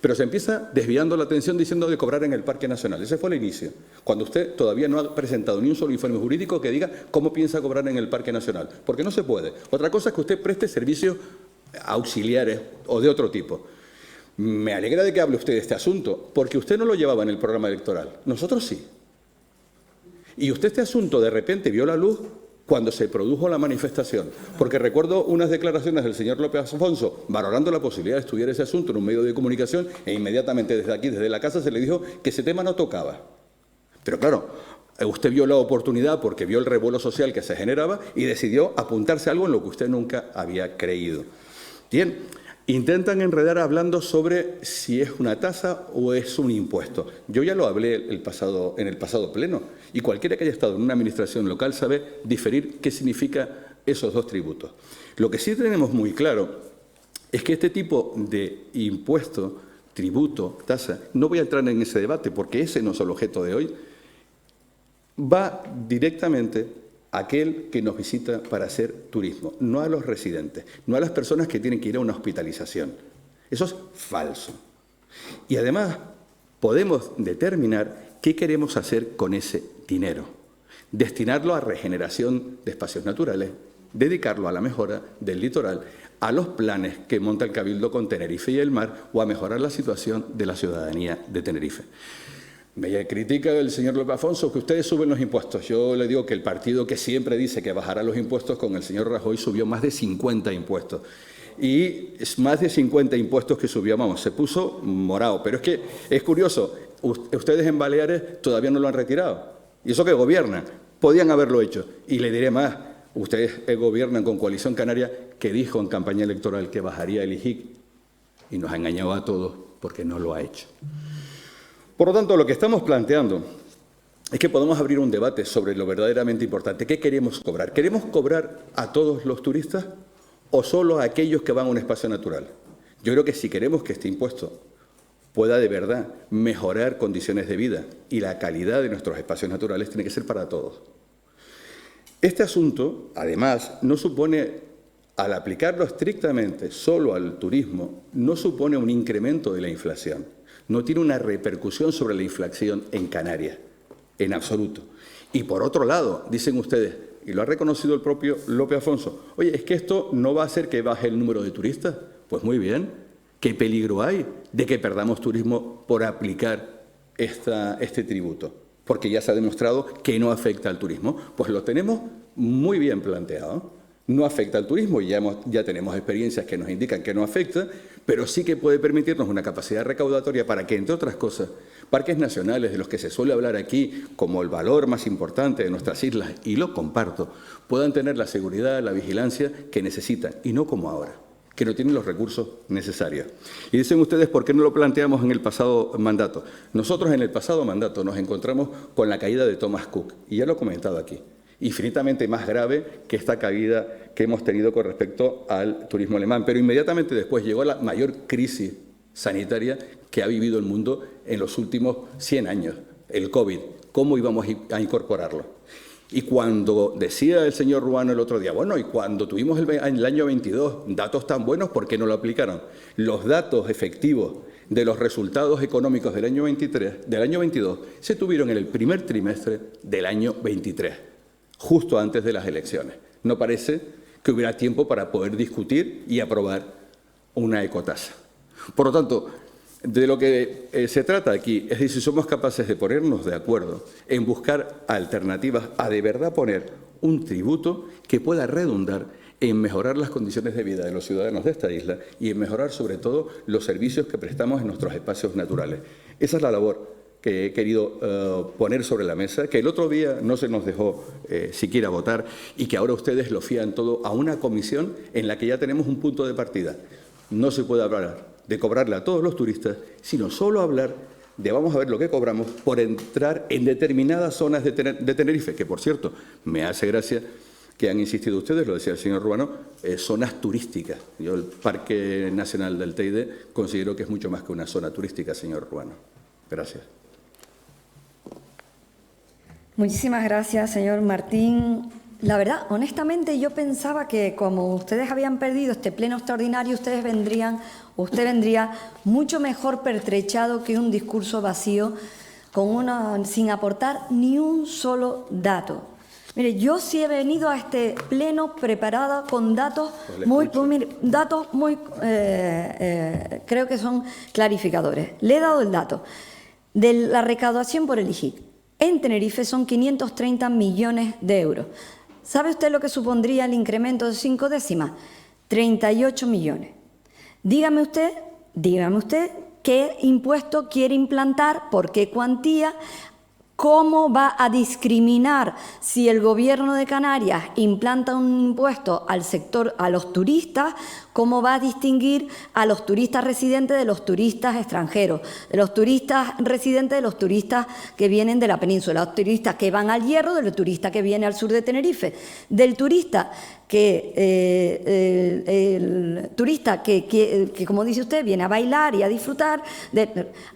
Pero se empieza desviando la atención diciendo de cobrar en el Parque Nacional. Ese fue el inicio, cuando usted todavía no ha presentado ni un solo informe jurídico que diga cómo piensa cobrar en el Parque Nacional, porque no se puede. Otra cosa es que usted preste servicios auxiliares o de otro tipo. Me alegra de que hable usted de este asunto, porque usted no lo llevaba en el programa electoral, nosotros sí. Y usted este asunto de repente vio la luz cuando se produjo la manifestación, porque recuerdo unas declaraciones del señor López Afonso valorando la posibilidad de estudiar ese asunto en un medio de comunicación, e inmediatamente desde aquí, desde la casa, se le dijo que ese tema no tocaba. Pero claro, usted vio la oportunidad porque vio el revuelo social que se generaba y decidió apuntarse a algo en lo que usted nunca había creído. Bien, intentan enredar hablando sobre si es una tasa o es un impuesto. Yo ya lo hablé en el pasado pleno, y cualquiera que haya estado en una administración local sabe diferir qué significa esos dos tributos. Lo que sí tenemos muy claro es que este tipo de impuesto, tributo, tasa, no voy a entrar en ese debate porque ese no es el objeto de hoy, va directamente a aquel que nos visita para hacer turismo, no a los residentes, no a las personas que tienen que ir a una hospitalización. Eso es falso. Y además podemos determinar qué queremos hacer con ese dinero. Destinarlo a regeneración de espacios naturales, dedicarlo a la mejora del litoral, a los planes que monta el Cabildo con Tenerife y el mar, o a mejorar la situación de la ciudadanía de Tenerife. Me critica el señor López Afonso que ustedes suben los impuestos. Yo le digo que el partido que siempre dice que bajará los impuestos, con el señor Rajoy subió más de 50 impuestos. Y más de 50 impuestos que subió, vamos, se puso morado. Pero es que es curioso, ustedes en Baleares todavía no lo han retirado. Y eso que gobiernan. Podían haberlo hecho. Y le diré más, ustedes gobiernan con Coalición Canaria, que dijo en campaña electoral que bajaría el IJIC y nos ha engañado a todos porque no lo ha hecho. Por lo tanto, lo que estamos planteando es que podemos abrir un debate sobre lo verdaderamente importante. ¿Qué queremos cobrar? ¿Queremos cobrar a todos los turistas o solo a aquellos que van a un espacio natural? Yo creo que si queremos que este impuesto pueda de verdad mejorar condiciones de vida y la calidad de nuestros espacios naturales, tiene que ser para todos. Este asunto, además, no supone, al aplicarlo estrictamente solo al turismo, no supone un incremento de la inflación. No tiene una repercusión sobre la inflación en Canarias, en absoluto. Y por otro lado, dicen ustedes, y lo ha reconocido el propio López Afonso, oye, es que esto no va a hacer que baje el número de turistas. Pues muy bien, ¿qué peligro hay de que perdamos turismo por aplicar este tributo? Porque ya se ha demostrado que no afecta al turismo. Pues lo tenemos muy bien planteado. No afecta al turismo, ya tenemos experiencias que nos indican que no afecta, pero sí que puede permitirnos una capacidad recaudatoria para que, entre otras cosas, parques nacionales de los que se suele hablar aquí como el valor más importante de nuestras islas, y lo comparto, puedan tener la seguridad, la vigilancia que necesitan, y no como ahora, que no tienen los recursos necesarios. Y dicen ustedes, ¿por qué no lo planteamos en el pasado mandato? Nosotros en el pasado mandato nos encontramos con la caída de Thomas Cook, y ya lo he comentado aquí, infinitamente más grave que esta caída que hemos tenido con respecto al turismo alemán. Pero inmediatamente después llegó la mayor crisis sanitaria que ha vivido el mundo en los últimos 100 años, el COVID. ¿Cómo íbamos a incorporarlo? Y cuando decía el señor Ruano el otro día, bueno, y cuando tuvimos en el año 22 datos tan buenos, ¿por qué no lo aplicaron? Los datos efectivos de los resultados económicos del año 22 se tuvieron en el primer trimestre del año 23. Justo antes de las elecciones. No parece que hubiera tiempo para poder discutir y aprobar una ecotasa. Por lo tanto, de lo que se trata aquí es de si somos capaces de ponernos de acuerdo en buscar alternativas a de verdad poner un tributo que pueda redundar en mejorar las condiciones de vida de los ciudadanos de esta isla y en mejorar sobre todo los servicios que prestamos en nuestros espacios naturales. Esa es la labor que he querido poner sobre la mesa, que el otro día no se nos dejó siquiera votar y que ahora ustedes lo fían todo a una comisión en la que ya tenemos un punto de partida. No se puede hablar de cobrarle a todos los turistas, sino solo hablar de vamos a ver lo que cobramos por entrar en determinadas zonas de Tenerife, que por cierto, me hace gracia que han insistido ustedes, lo decía el señor Ruano, zonas turísticas. Yo el Parque Nacional del Teide considero que es mucho más que una zona turística, señor Ruano. Gracias. Muchísimas gracias, señor Martín. La verdad, honestamente, yo pensaba que como ustedes habían perdido este pleno extraordinario, usted vendría mucho mejor pertrechado que un discurso vacío sin aportar ni un solo dato. Mire, yo sí he venido a este pleno preparada con datos creo que son clarificadores. Le he dado el dato de la recaudación por el IJIC. En Tenerife son 530 millones de euros. ¿Sabe usted lo que supondría el incremento de 5 décimas? 38 millones. Dígame usted qué impuesto quiere implantar, por qué cuantía, cómo va a discriminar si el Gobierno de Canarias implanta un impuesto al sector, a los turistas, cómo va a distinguir a los turistas residentes de los turistas extranjeros, de los turistas residentes de los turistas que vienen de la península, los turistas que van al Hierro, de los turistas que vienen al sur de Tenerife, del turista el turista que, como dice usted, viene a bailar y a disfrutar.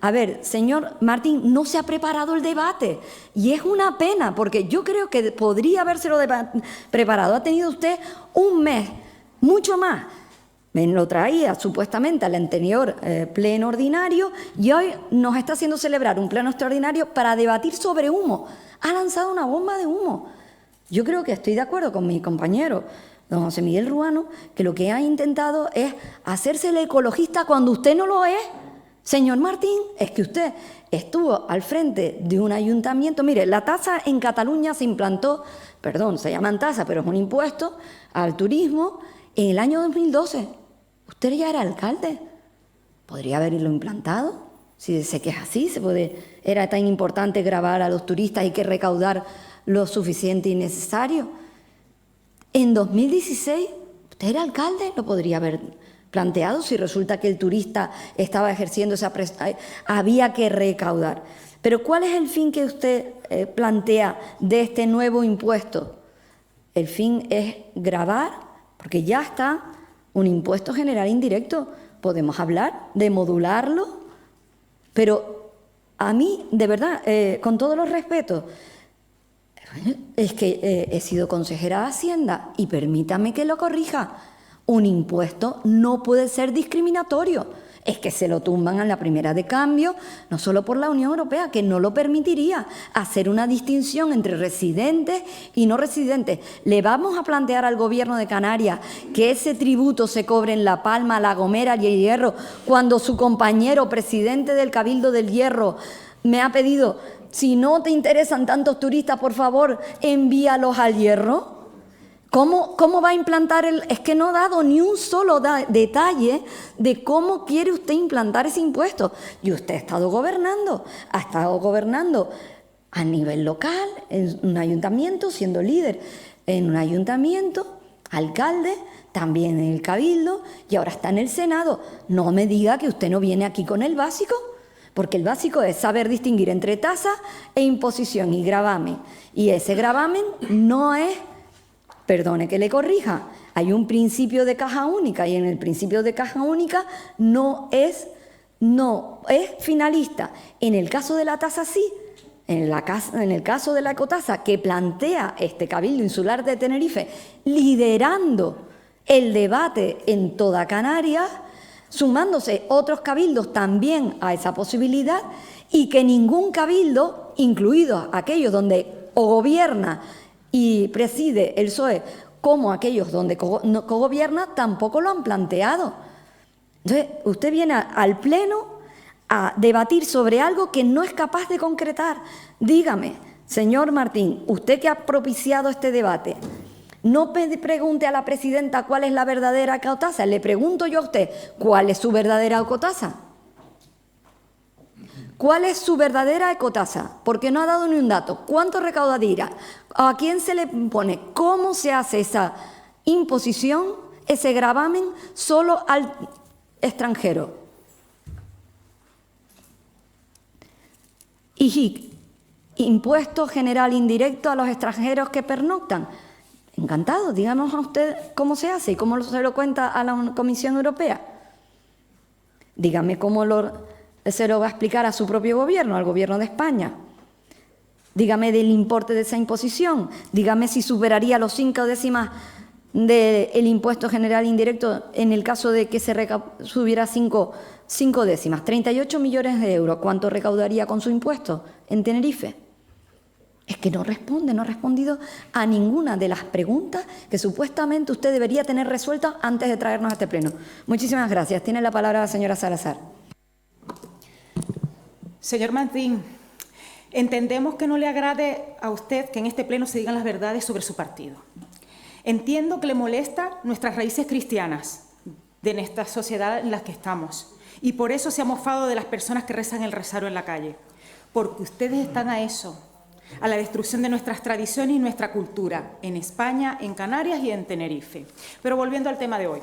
A ver, señor Martín, no se ha preparado el debate y es una pena porque yo creo que podría habérselo preparado. Ha tenido usted un mes, mucho más. Me lo traía supuestamente al anterior pleno ordinario y hoy nos está haciendo celebrar un pleno extraordinario para debatir sobre humo. Ha lanzado una bomba de humo. Yo creo que estoy de acuerdo con mi compañero, don José Miguel Ruano, que lo que ha intentado es hacerse el ecologista cuando usted no lo es. Señor Martín, es que usted estuvo al frente de un ayuntamiento. Mire, la tasa en Cataluña se implantó, se llaman tasa, pero es un impuesto al turismo en el año 2012. Usted ya era alcalde. ¿Podría haberlo implantado? Si sé que es así, era tan importante grabar a los turistas y que recaudar lo suficiente y necesario. En 2016, usted era alcalde, lo podría haber planteado si resulta que el turista estaba ejerciendo esa prestación, había que recaudar. Pero ¿cuál es el fin que usted plantea de este nuevo impuesto? El fin es gravar, porque ya está un impuesto general indirecto. Podemos hablar de modularlo, pero a mí, de verdad, con todos los respetos, es que he sido consejera de Hacienda y permítame que lo corrija. Un impuesto no puede ser discriminatorio. Es que se lo tumban a la primera de cambio, no solo por la Unión Europea, que no lo permitiría hacer una distinción entre residentes y no residentes. Le vamos a plantear al Gobierno de Canarias que ese tributo se cobre en La Palma, La Gomera y El Hierro, cuando su compañero, presidente del Cabildo del Hierro, me ha pedido, si no te interesan tantos turistas, por favor, envíalos al Hierro. ¿Cómo va a implantar Es que no ha dado ni un solo detalle de cómo quiere usted implantar ese impuesto. Y usted ha estado gobernando a nivel local, en un ayuntamiento, siendo líder en un ayuntamiento, alcalde, también en el Cabildo, y ahora está en el Senado. No me diga que usted no viene aquí con el básico, porque el básico es saber distinguir entre tasa e imposición y gravamen. Y ese gravamen no es... Perdone que le corrija, hay un principio de caja única y en el principio de caja única no es finalista. En el caso de la tasa sí, en el caso de la ecotasa que plantea este Cabildo Insular de Tenerife, liderando el debate en toda Canarias, sumándose otros cabildos también a esa posibilidad y que ningún cabildo, incluidos aquellos donde o gobierna y preside el PSOE, como aquellos donde cogobierna, tampoco lo han planteado. Entonces, usted viene al Pleno a debatir sobre algo que no es capaz de concretar. Dígame, señor Martín, usted que ha propiciado este debate, no pregunte a la presidenta cuál es la verdadera ecotasa, le pregunto yo a usted, ¿cuál es su verdadera ecotasa? ¿Cuál es su verdadera ecotasa? Porque no ha dado ni un dato. ¿Cuánto recaudaría? ¿A quién se le impone? ¿Cómo se hace esa imposición, ese gravamen, solo al extranjero? Y impuesto general indirecto a los extranjeros que pernoctan. Encantado, díganos a usted cómo se hace y cómo se lo cuenta a la Comisión Europea. Dígame cómo se lo va a explicar a su propio gobierno, al gobierno de España. Dígame del importe de esa imposición. Dígame si superaría los 5 décimas del impuesto general indirecto en el caso de que se subiera 5 décimas. 38 millones de euros. ¿Cuánto recaudaría con su impuesto en Tenerife? Es que no responde, no ha respondido a ninguna de las preguntas que supuestamente usted debería tener resueltas antes de traernos a este pleno. Muchísimas gracias. Tiene la palabra la señora Salazar. Señor Martín, entendemos que no le agrade a usted que en este pleno se digan las verdades sobre su partido. Entiendo que le molestan nuestras raíces cristianas de esta sociedad en la que estamos y por eso se ha mofado de las personas que rezan el rosario en la calle, porque ustedes están a eso, a la destrucción de nuestras tradiciones y nuestra cultura, en España, en Canarias y en Tenerife. Pero volviendo al tema de hoy.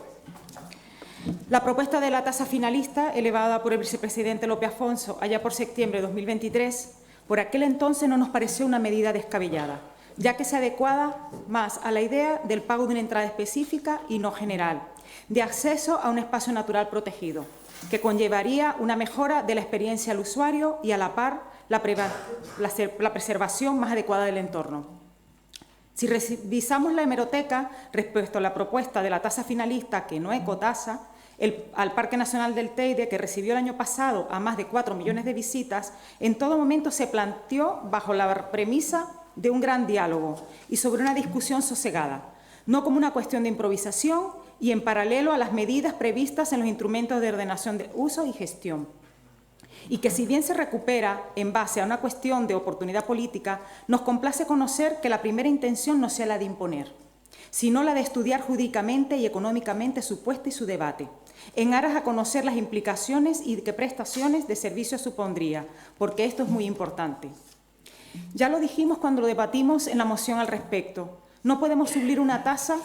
La propuesta de la tasa finalista, elevada por el vicepresidente López Afonso allá por septiembre de 2023, por aquel entonces no nos pareció una medida descabellada, ya que se adecuaba más a la idea del pago de una entrada específica y no general, de acceso a un espacio natural protegido, que conllevaría una mejora de la experiencia al usuario y a la par la preservación más adecuada del entorno. Si revisamos la hemeroteca respecto a la propuesta de la tasa finalista, que no ecotasa, al Parque Nacional del Teide, que recibió el año pasado a más de 4 millones de visitas, en todo momento se planteó bajo la premisa de un gran diálogo y sobre una discusión sosegada, no como una cuestión de improvisación y en paralelo a las medidas previstas en los instrumentos de ordenación de uso y gestión. Y que si bien se recupera en base a una cuestión de oportunidad política, nos complace conocer que la primera intención no sea la de imponer, sino la de estudiar jurídicamente y económicamente su puesta y su debate, en aras a conocer las implicaciones y qué prestaciones de servicio supondría, porque esto es muy importante. Ya lo dijimos cuando lo debatimos en la moción al respecto. No podemos suplir una tasa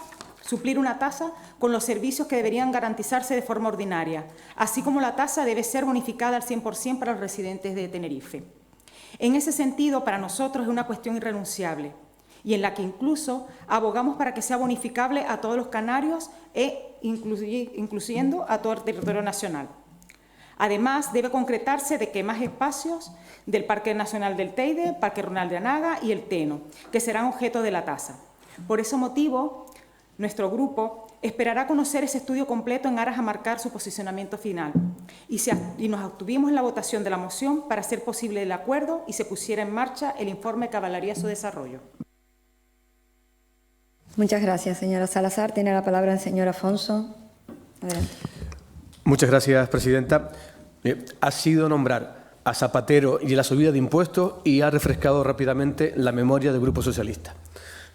con los servicios que deberían garantizarse de forma ordinaria, así como la tasa debe ser bonificada al 100% para los residentes de Tenerife. En ese sentido, para nosotros es una cuestión irrenunciable y en la que incluso abogamos para que sea bonificable a todos los canarios incluyendo a todo el territorio nacional. Además, debe concretarse de que más espacios del Parque Nacional del Teide, Parque Runal de Anaga y el Teno, que serán objeto de la tasa. Por ese motivo, nuestro grupo esperará conocer ese estudio completo en aras a marcar su posicionamiento final y nos abstuvimos en la votación de la moción para hacer posible el acuerdo y se pusiera en marcha el informe que avalaría su desarrollo. Muchas gracias, señora Salazar. Tiene la palabra el señor Afonso. Adelante. Muchas gracias, presidenta. Ha sido nombrar a Zapatero y la subida de impuestos y ha refrescado rápidamente la memoria del Grupo Socialista.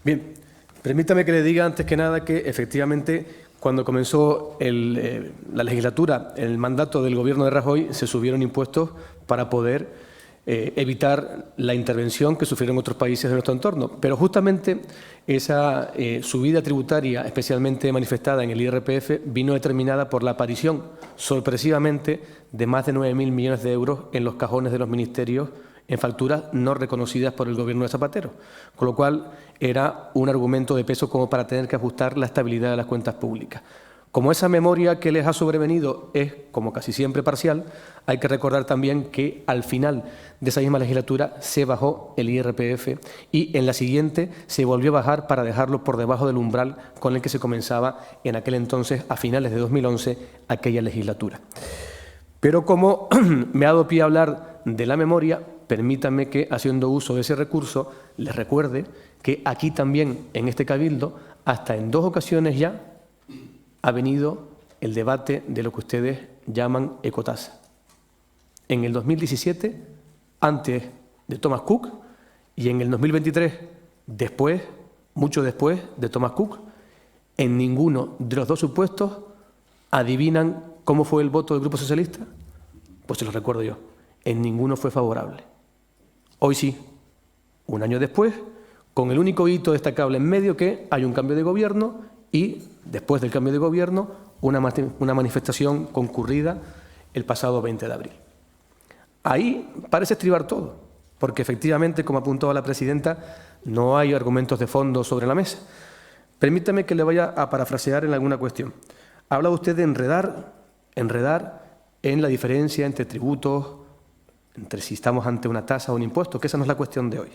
Bien, permítame que le diga antes que nada que efectivamente cuando comenzó la legislatura, el mandato del Gobierno de Rajoy, se subieron impuestos para poder evitar la intervención que sufrieron otros países de nuestro entorno. Pero justamente esa subida tributaria, especialmente manifestada en el IRPF, vino determinada por la aparición, sorpresivamente, de más de 9.000 millones de euros en los cajones de los ministerios en facturas no reconocidas por el Gobierno de Zapatero, con lo cual era un argumento de peso como para tener que ajustar la estabilidad de las cuentas públicas. Como esa memoria que les ha sobrevenido es, como casi siempre, parcial, hay que recordar también que al final de esa misma legislatura se bajó el IRPF y en la siguiente se volvió a bajar para dejarlo por debajo del umbral con el que se comenzaba en aquel entonces, a finales de 2011, aquella legislatura. Pero como me ha dado pie a hablar de la memoria, permítanme que, haciendo uso de ese recurso, les recuerde que aquí también, en este Cabildo, hasta en 2 ocasiones ya, ha venido el debate de lo que ustedes llaman ecotasa. En el 2017, antes de Thomas Cook, y en el 2023, después, mucho después de Thomas Cook, en ninguno de los 2 supuestos adivinan cómo fue el voto del Grupo Socialista. Pues se lo recuerdo yo, en ninguno fue favorable. Hoy sí, un año después, con el único hito destacable en medio que hay un cambio de gobierno y, después del cambio de gobierno, una manifestación concurrida el pasado 20 de abril. Ahí parece estribar todo, porque efectivamente, como apuntaba la presidenta, no hay argumentos de fondo sobre la mesa. Permítame que le vaya a parafrasear en alguna cuestión. Ha hablado usted de enredar en la diferencia entre tributos, entre si estamos ante una tasa o un impuesto, que esa no es la cuestión de hoy.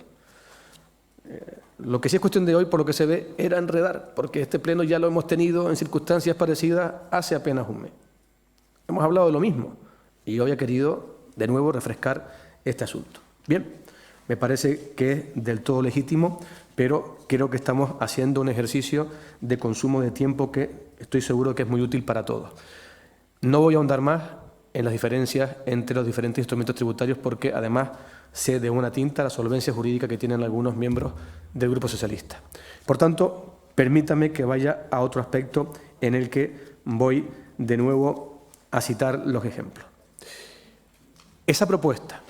Lo que sí es cuestión de hoy, por lo que se ve, era enredar, porque este pleno ya lo hemos tenido en circunstancias parecidas hace apenas un mes. Hemos hablado de lo mismo y hoy he querido, de nuevo, refrescar este asunto. Bien, me parece que es del todo legítimo, pero creo que estamos haciendo un ejercicio de consumo de tiempo que estoy seguro que es muy útil para todos. No voy a ahondar más en las diferencias entre los diferentes instrumentos tributarios porque, además, sé de una tinta la solvencia jurídica que tienen algunos miembros del Grupo Socialista. Por tanto, permítame que vaya a otro aspecto en el que voy de nuevo a citar los ejemplos. Esa propuesta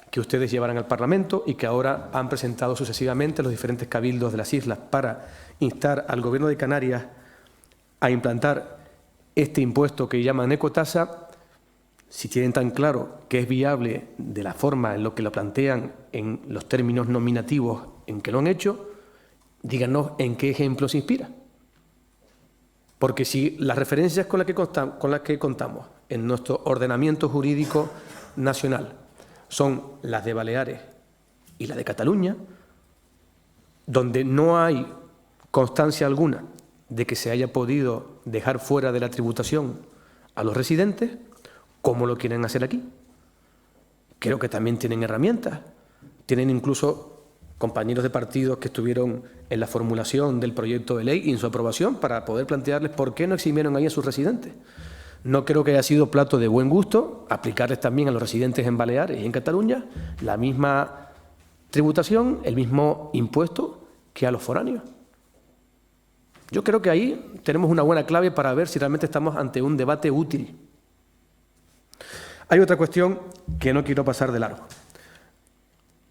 que ustedes llevarán al Parlamento y que ahora han presentado sucesivamente los diferentes cabildos de las islas para instar al Gobierno de Canarias a implantar este impuesto que llaman ecotasa, si tienen tan claro que es viable de la forma en lo que lo plantean en los términos nominativos en que lo han hecho, díganos en qué ejemplo se inspira. Porque si las referencias con las que contamos en nuestro ordenamiento jurídico nacional son las de Baleares y la de Cataluña, donde no hay constancia alguna de que se haya podido dejar fuera de la tributación a los residentes, ¿cómo lo quieren hacer aquí? Creo que también tienen herramientas. Tienen incluso compañeros de partidos que estuvieron en la formulación del proyecto de ley y en su aprobación para poder plantearles por qué no eximieron ahí a sus residentes. No creo que haya sido plato de buen gusto aplicarles también a los residentes en Baleares y en Cataluña la misma tributación, el mismo impuesto que a los foráneos. Yo creo que ahí tenemos una buena clave para ver si realmente estamos ante un debate útil. Hay otra cuestión que no quiero pasar de largo.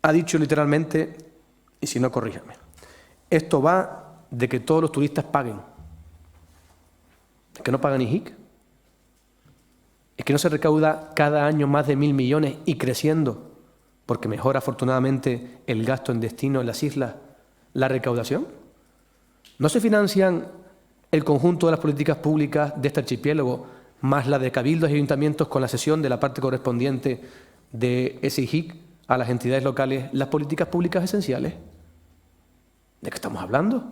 ha dicho literalmente, y si no, corríjame, esto va de que todos los turistas paguen. ¿Es que no pagan IJIC? ¿Es que no se recauda cada año más de 1.000 millones y creciendo, porque mejora afortunadamente el gasto en destino en las islas, la recaudación? ¿No se financian el conjunto de las políticas públicas de este archipiélago, más la de cabildos y ayuntamientos con la cesión de la parte correspondiente de ese IJIC a las entidades locales, las políticas públicas esenciales? ¿De qué estamos hablando?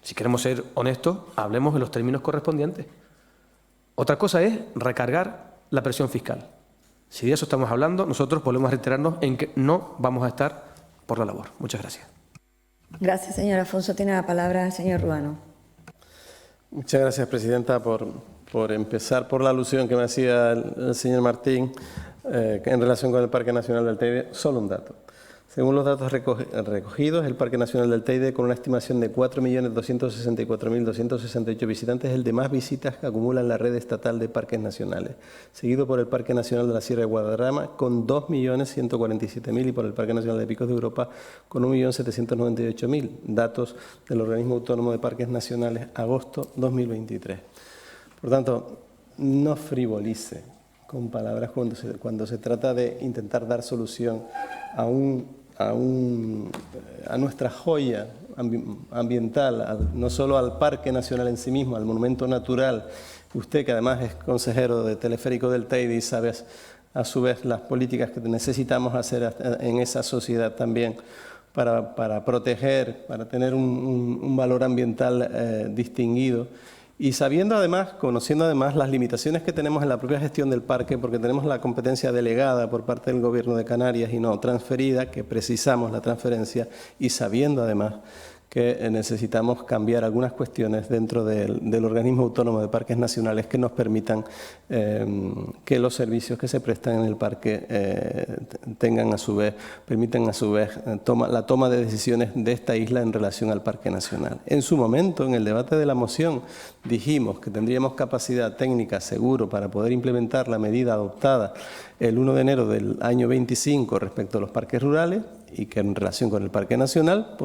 Si queremos ser honestos, hablemos en los términos correspondientes. Otra cosa es recargar la presión fiscal. Si de eso estamos hablando, nosotros volvemos a reiterarnos en que no vamos a estar por la labor. Muchas gracias. Gracias, señor Afonso. Tiene la palabra el señor Ruano. Muchas gracias, presidenta, por empezar por la alusión que me hacía el señor Martín en relación con el Parque Nacional del Teide. Solo un dato. Según los datos recogidos, el Parque Nacional del Teide, con una estimación de 4.264.268 visitantes, es el de más visitas que acumula en la red estatal de parques nacionales, seguido por el Parque Nacional de la Sierra de Guadarrama, con 2.147.000, y por el Parque Nacional de Picos de Europa, con 1.798.000. Datos del Organismo Autónomo de Parques Nacionales, agosto 2023. Por tanto, no frivolice con palabras cuando se trata de intentar dar solución a nuestra joya ambiental, no solo al Parque Nacional en sí mismo, al monumento natural. Usted, que además es consejero de Teleférico del Teide y sabe a su vez las políticas que necesitamos hacer en esa sociedad también para proteger, para tener un valor ambiental distinguido. Y sabiendo además, conociendo además las limitaciones que tenemos en la propia gestión del parque, porque tenemos la competencia delegada por parte del Gobierno de Canarias y no transferida, que precisamos la transferencia, y sabiendo además que necesitamos cambiar algunas cuestiones dentro del Organismo Autónomo de Parques Nacionales que nos permitan que los servicios que se prestan en el parque permitan a su vez la toma de decisiones de esta isla en relación al Parque Nacional. En su momento, en el debate de la moción, dijimos que tendríamos capacidad técnica seguro para poder implementar la medida adoptada el 1 de enero del año 25 respecto a los parques rurales, y que en relación con el Parque Nacional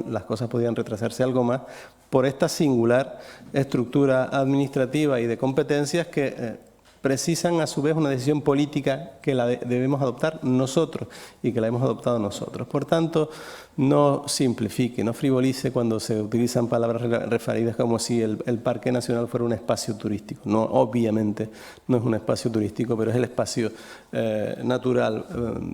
las cosas podían retrasarse algo más por esta singular estructura administrativa y de competencias que precisan a su vez una decisión política que la debemos adoptar nosotros y que la hemos adoptado nosotros. Por tanto, no simplifique, no frivolice cuando se utilizan palabras referidas como si el Parque Nacional fuera un espacio turístico. No, obviamente no es un espacio turístico, pero es el espacio natural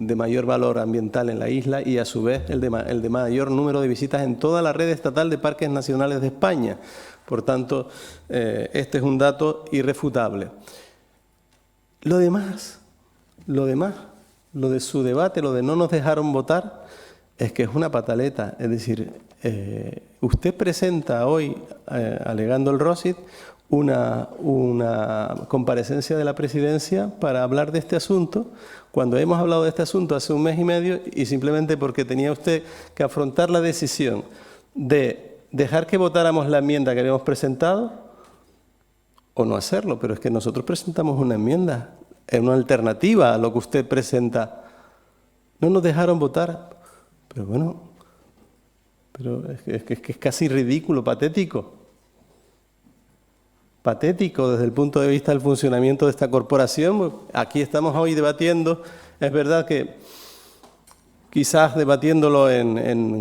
de mayor valor ambiental en la isla y a su vez el de mayor número de visitas en toda la red estatal de parques nacionales de España. Por tanto, este es un dato irrefutable. Lo demás, lo de su debate, lo de no nos dejaron votar, es que es una pataleta. Es decir, usted presenta hoy, alegando el ROSIT, una comparecencia de la Presidencia para hablar de este asunto, cuando hemos hablado de este asunto hace un mes y medio, y simplemente porque tenía usted que afrontar la decisión de dejar que votáramos la enmienda que habíamos presentado, o no hacerlo, pero es que nosotros presentamos una enmienda, una alternativa a lo que usted presenta. No nos dejaron votar, pero bueno, es que es casi ridículo, patético. Patético desde el punto de vista del funcionamiento de esta corporación. Aquí estamos hoy debatiendo, es verdad que quizás debatiéndolo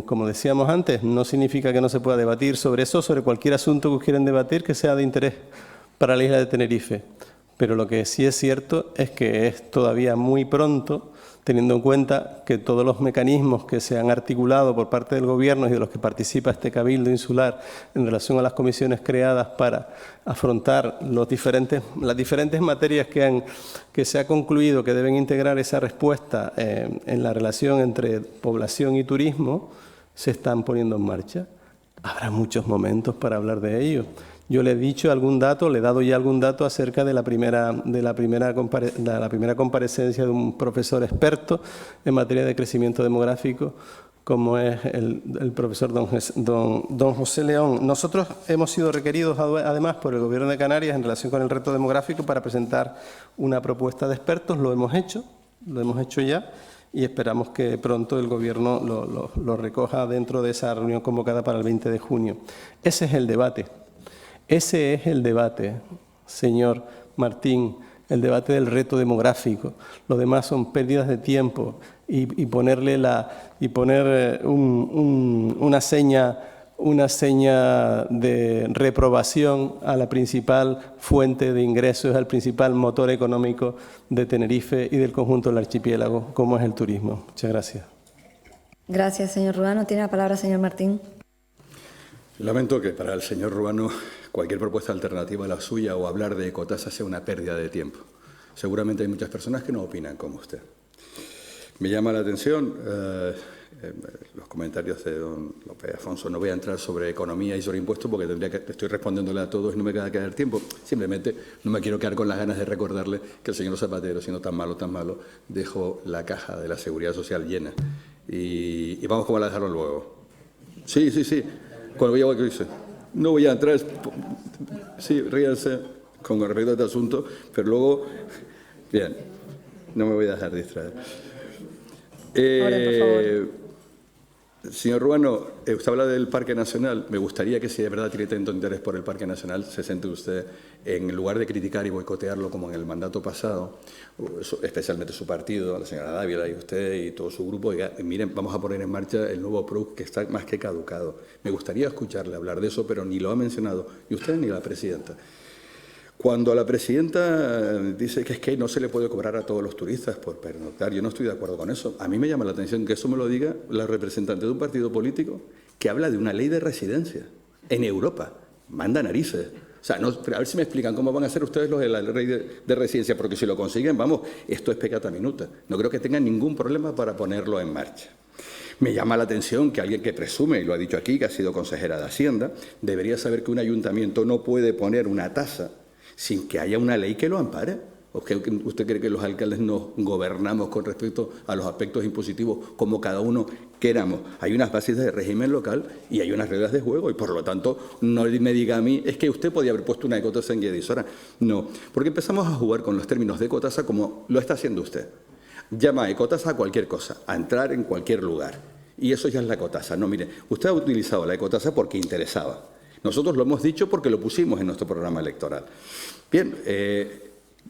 como decíamos antes, no significa que no se pueda debatir sobre eso, sobre cualquier asunto que quieran debatir que sea de interés para la isla de Tenerife. Pero lo que sí es cierto es que es todavía muy pronto, teniendo en cuenta que todos los mecanismos que se han articulado por parte del Gobierno y de los que participa este Cabildo Insular en relación a las comisiones creadas para afrontar las diferentes materias que se ha concluido que deben integrar esa respuesta en la relación entre población y turismo, se están poniendo en marcha. Habrá muchos momentos para hablar de ello. Yo le he dicho algún dato, le he dado ya algún dato acerca de la primera comparecencia de un profesor experto en materia de crecimiento demográfico, como es el profesor don José León. Nosotros hemos sido requeridos además por el Gobierno de Canarias en relación con el reto demográfico para presentar una propuesta de expertos. Lo hemos hecho ya. y esperamos que pronto el Gobierno lo recoja dentro de esa reunión convocada para el 20 de junio. Ese es el debate. Ese es el debate, señor Martín, el debate del reto demográfico. Lo demás son pérdidas de tiempo y poner una seña de reprobación a la principal fuente de ingresos, al principal motor económico de Tenerife y del conjunto del archipiélago, como es el turismo. Muchas gracias. Gracias, señor Ruano. Tiene la palabra, señor Martín. Lamento que para el señor Ruano cualquier propuesta alternativa a la suya o hablar de ecotasa sea una pérdida de tiempo. Seguramente hay muchas personas que no opinan como usted. Me llama la atención los comentarios de don López Afonso. No voy a entrar sobre economía y sobre impuestos porque estoy respondiéndole a todos y no me queda quedar tiempo. Simplemente no me quiero quedar con las ganas de recordarle que el señor Zapatero, siendo tan malo, dejó la caja de la Seguridad Social llena. Y vamos como a la dejaron luego. Sí. Cuando voy a que dice, no voy a entrar, sí, ríanse con respecto a este asunto, pero luego, bien, no me voy a dejar distraer. Por favor. Señor Ruano, usted habla del Parque Nacional. Me gustaría que si de verdad tiene tanto interés por el Parque Nacional, se centre usted en lugar de criticar y boicotearlo como en el mandato pasado, especialmente su partido, la señora Dávila y usted y todo su grupo, diga, miren, vamos a poner en marcha el nuevo PRUC que está más que caducado. Me gustaría escucharle hablar de eso, pero ni lo ha mencionado, ni usted ni la presidenta. Cuando la presidenta dice que es que no se le puede cobrar a todos los turistas por pernoctar, yo no estoy de acuerdo con eso. A mí me llama la atención que eso me lo diga la representante de un partido político que habla de una ley de residencia en Europa. Manda narices. O sea, a ver si me explican cómo van a hacer ustedes los de la ley de residencia, porque si lo consiguen, vamos, esto es peccata minuta. No creo que tengan ningún problema para ponerlo en marcha. Me llama la atención que alguien que presume, y lo ha dicho aquí, que ha sido consejera de Hacienda, debería saber que un ayuntamiento no puede poner una tasa sin que haya una ley que lo ampare. ¿Usted cree que los alcaldes nos gobernamos con respecto a los aspectos impositivos como cada uno queramos? Hay unas bases de régimen local y hay unas reglas de juego y por lo tanto no me diga a mí, es que usted podía haber puesto una ecotasa en Guedisora. No, porque empezamos a jugar con los términos de ecotasa como lo está haciendo usted. Llama ecotasa a cualquier cosa, a entrar en cualquier lugar. Y eso ya es la ecotasa. No, mire, usted ha utilizado la ecotasa porque interesaba. Nosotros lo hemos dicho porque lo pusimos en nuestro programa electoral. Bien,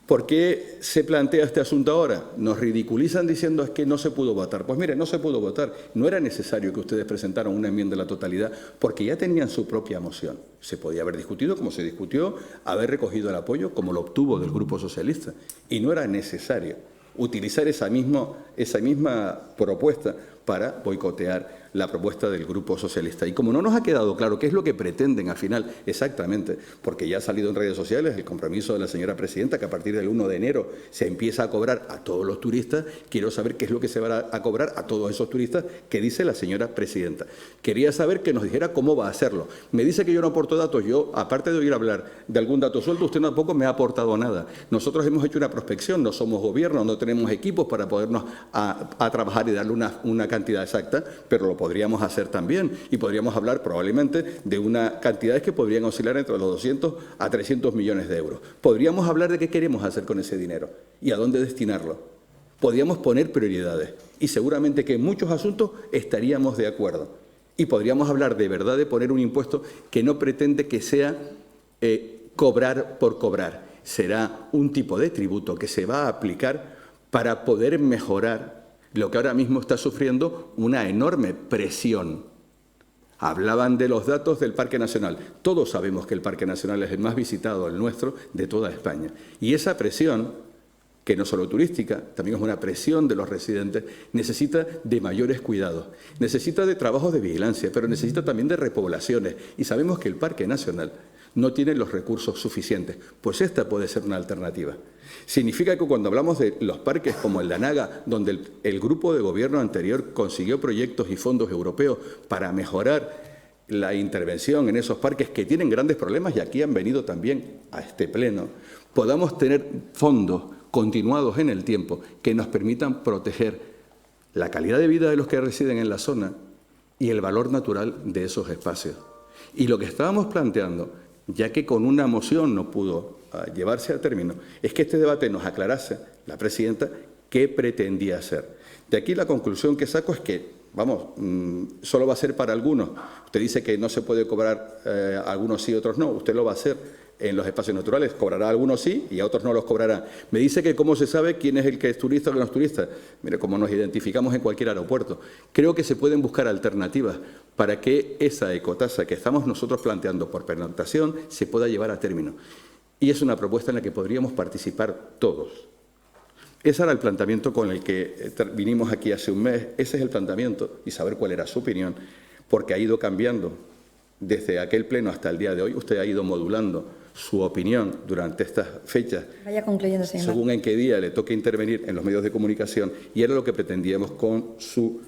¿por qué se plantea este asunto ahora? Nos ridiculizan diciendo es que no se pudo votar. Pues mire, no se pudo votar. No era necesario que ustedes presentaran una enmienda a la totalidad porque ya tenían su propia moción. Se podía haber discutido como se discutió, haber recogido el apoyo como lo obtuvo del Grupo Socialista. Y no era necesario utilizar esa misma propuesta para boicotear la propuesta del Grupo Socialista. Y como no nos ha quedado claro qué es lo que pretenden al final exactamente, porque ya ha salido en redes sociales el compromiso de la señora presidenta que a partir del 1 de enero se empieza a cobrar a todos los turistas, quiero saber qué es lo que se va a cobrar a todos esos turistas que dice la señora presidenta. Quería saber que nos dijera cómo va a hacerlo. Me dice que yo no aporto datos. Yo, aparte de oír hablar de algún dato suelto, usted tampoco me ha aportado nada. Nosotros hemos hecho una prospección, no somos gobierno, no tenemos equipos para podernos a trabajar y darle una cantidad exacta, pero lo podríamos hacer también y podríamos hablar probablemente de unas cantidades que podrían oscilar entre los 200 a 300 millones de euros. Podríamos hablar de qué queremos hacer con ese dinero y a dónde destinarlo. Podríamos poner prioridades y seguramente que en muchos asuntos estaríamos de acuerdo. Y podríamos hablar de verdad de poner un impuesto que no pretende que sea cobrar por cobrar. Será un tipo de tributo que se va a aplicar para poder mejorar lo que ahora mismo está sufriendo una enorme presión. Hablaban de los datos del Parque Nacional. Todos sabemos que el Parque Nacional es el más visitado, el nuestro, de toda España. Y esa presión, que no solo turística, también es una presión de los residentes, necesita de mayores cuidados, necesita de trabajos de vigilancia, pero necesita también de repoblaciones. Y sabemos que el Parque Nacional no tiene los recursos suficientes, pues esta puede ser una alternativa. Significa que cuando hablamos de los parques como el de Anaga, donde el grupo de gobierno anterior consiguió proyectos y fondos europeos para mejorar la intervención en esos parques que tienen grandes problemas y aquí han venido también a este pleno, podamos tener fondos continuados en el tiempo que nos permitan proteger la calidad de vida de los que residen en la zona y el valor natural de esos espacios. Y lo que estábamos planteando, ya que con una moción no pudo llevarse a término, es que este debate nos aclarase la presidenta qué pretendía hacer. De aquí la conclusión que saco es que, vamos, solo va a ser para algunos. Usted dice que no se puede cobrar a algunos sí, otros no. Usted lo va a hacer en los espacios naturales. Cobrará a algunos sí y a otros no los cobrará. Me dice que cómo se sabe quién es el que es turista o el que no es turista. Mire, como nos identificamos en cualquier aeropuerto. Creo que se pueden buscar alternativas para que esa ecotasa que estamos nosotros planteando por pernoctación se pueda llevar a término. Y es una propuesta en la que podríamos participar todos. Ese era el planteamiento con el que vinimos aquí hace un mes. Ese es el planteamiento y saber cuál era su opinión, porque ha ido cambiando desde aquel pleno hasta el día de hoy. Usted ha ido modulando su opinión durante estas fechas, Vaya concluyendo, señor. según en qué día le toque intervenir en los medios de comunicación, y era lo que pretendíamos con su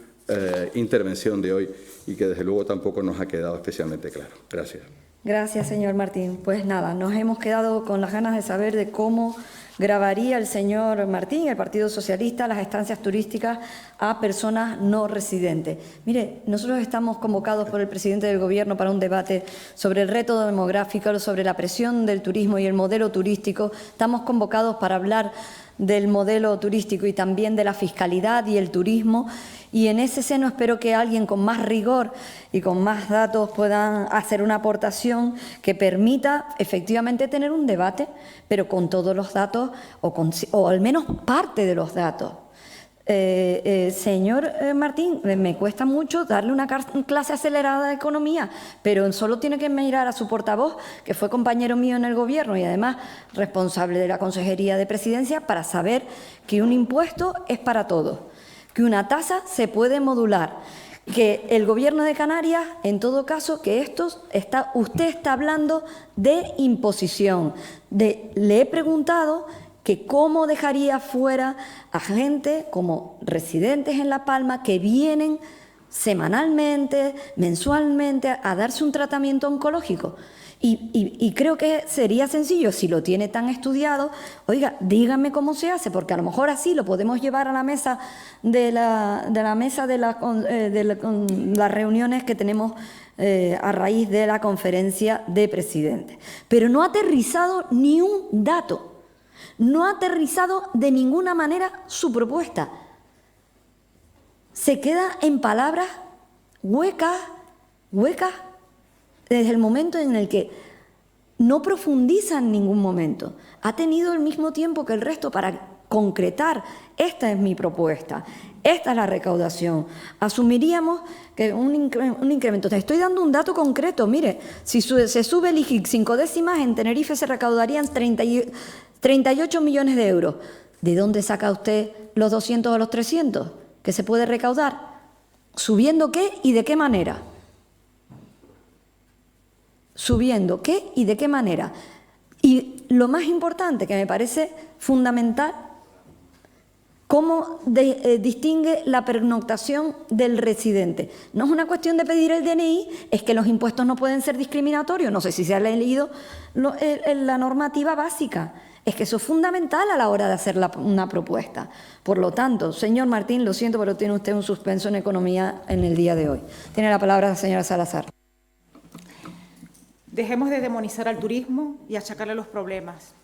intervención de hoy y que desde luego tampoco nos ha quedado especialmente claro. Gracias. Gracias, señor Martín. Pues nada, nos hemos quedado con las ganas de saber de cómo grabaría el señor Martín, el Partido Socialista, las estancias turísticas a personas no residentes. Mire, nosotros estamos convocados por el presidente del Gobierno para un debate sobre el reto demográfico, sobre la presión del turismo y el modelo turístico. Estamos convocados para hablar del modelo turístico y también de la fiscalidad y el turismo. Y en ese seno espero que alguien con más rigor y con más datos puedan hacer una aportación que permita efectivamente tener un debate, pero con todos los datos o al menos parte de los datos. Señor Martín, me cuesta mucho darle una clase acelerada de economía, pero solo tiene que mirar a su portavoz, que fue compañero mío en el Gobierno y además responsable de la Consejería de Presidencia, para saber que un impuesto es para todos, que una tasa se puede modular, que el Gobierno de Canarias, en todo caso, que usted está hablando de imposición. Le he preguntado que cómo dejaría fuera a gente como residentes en La Palma que vienen semanalmente, mensualmente, a darse un tratamiento oncológico. Y creo que sería sencillo, si lo tiene tan estudiado, oiga, díganme cómo se hace, porque a lo mejor así lo podemos llevar a la mesa de las reuniones que tenemos a raíz de la conferencia de presidentes. Pero no ha aterrizado ni un dato. No ha aterrizado de ninguna manera su propuesta. Se queda en palabras huecas, desde el momento en el que no profundiza en ningún momento. Ha tenido el mismo tiempo que el resto para concretar: esta es mi propuesta, esta es la recaudación. Asumiríamos que un incremento. Te estoy dando un dato concreto. Mire, si se sube el IGIC 5 décimas, en Tenerife se recaudarían 38 millones de euros. ¿De dónde saca usted los 200 o los 300 que se puede recaudar? ¿Subiendo qué y de qué manera? ¿Subiendo qué y de qué manera? Y lo más importante, que me parece fundamental, cómo distingue la pernoctación del residente. No es una cuestión de pedir el DNI, es que los impuestos no pueden ser discriminatorios. No sé si se ha leído la normativa básica. Es que eso es fundamental a la hora de hacer una propuesta. Por lo tanto, señor Martín, lo siento, pero tiene usted un suspenso en economía en el día de hoy. Tiene la palabra la señora Salazar. Dejemos de demonizar al turismo y achacarle los problemas.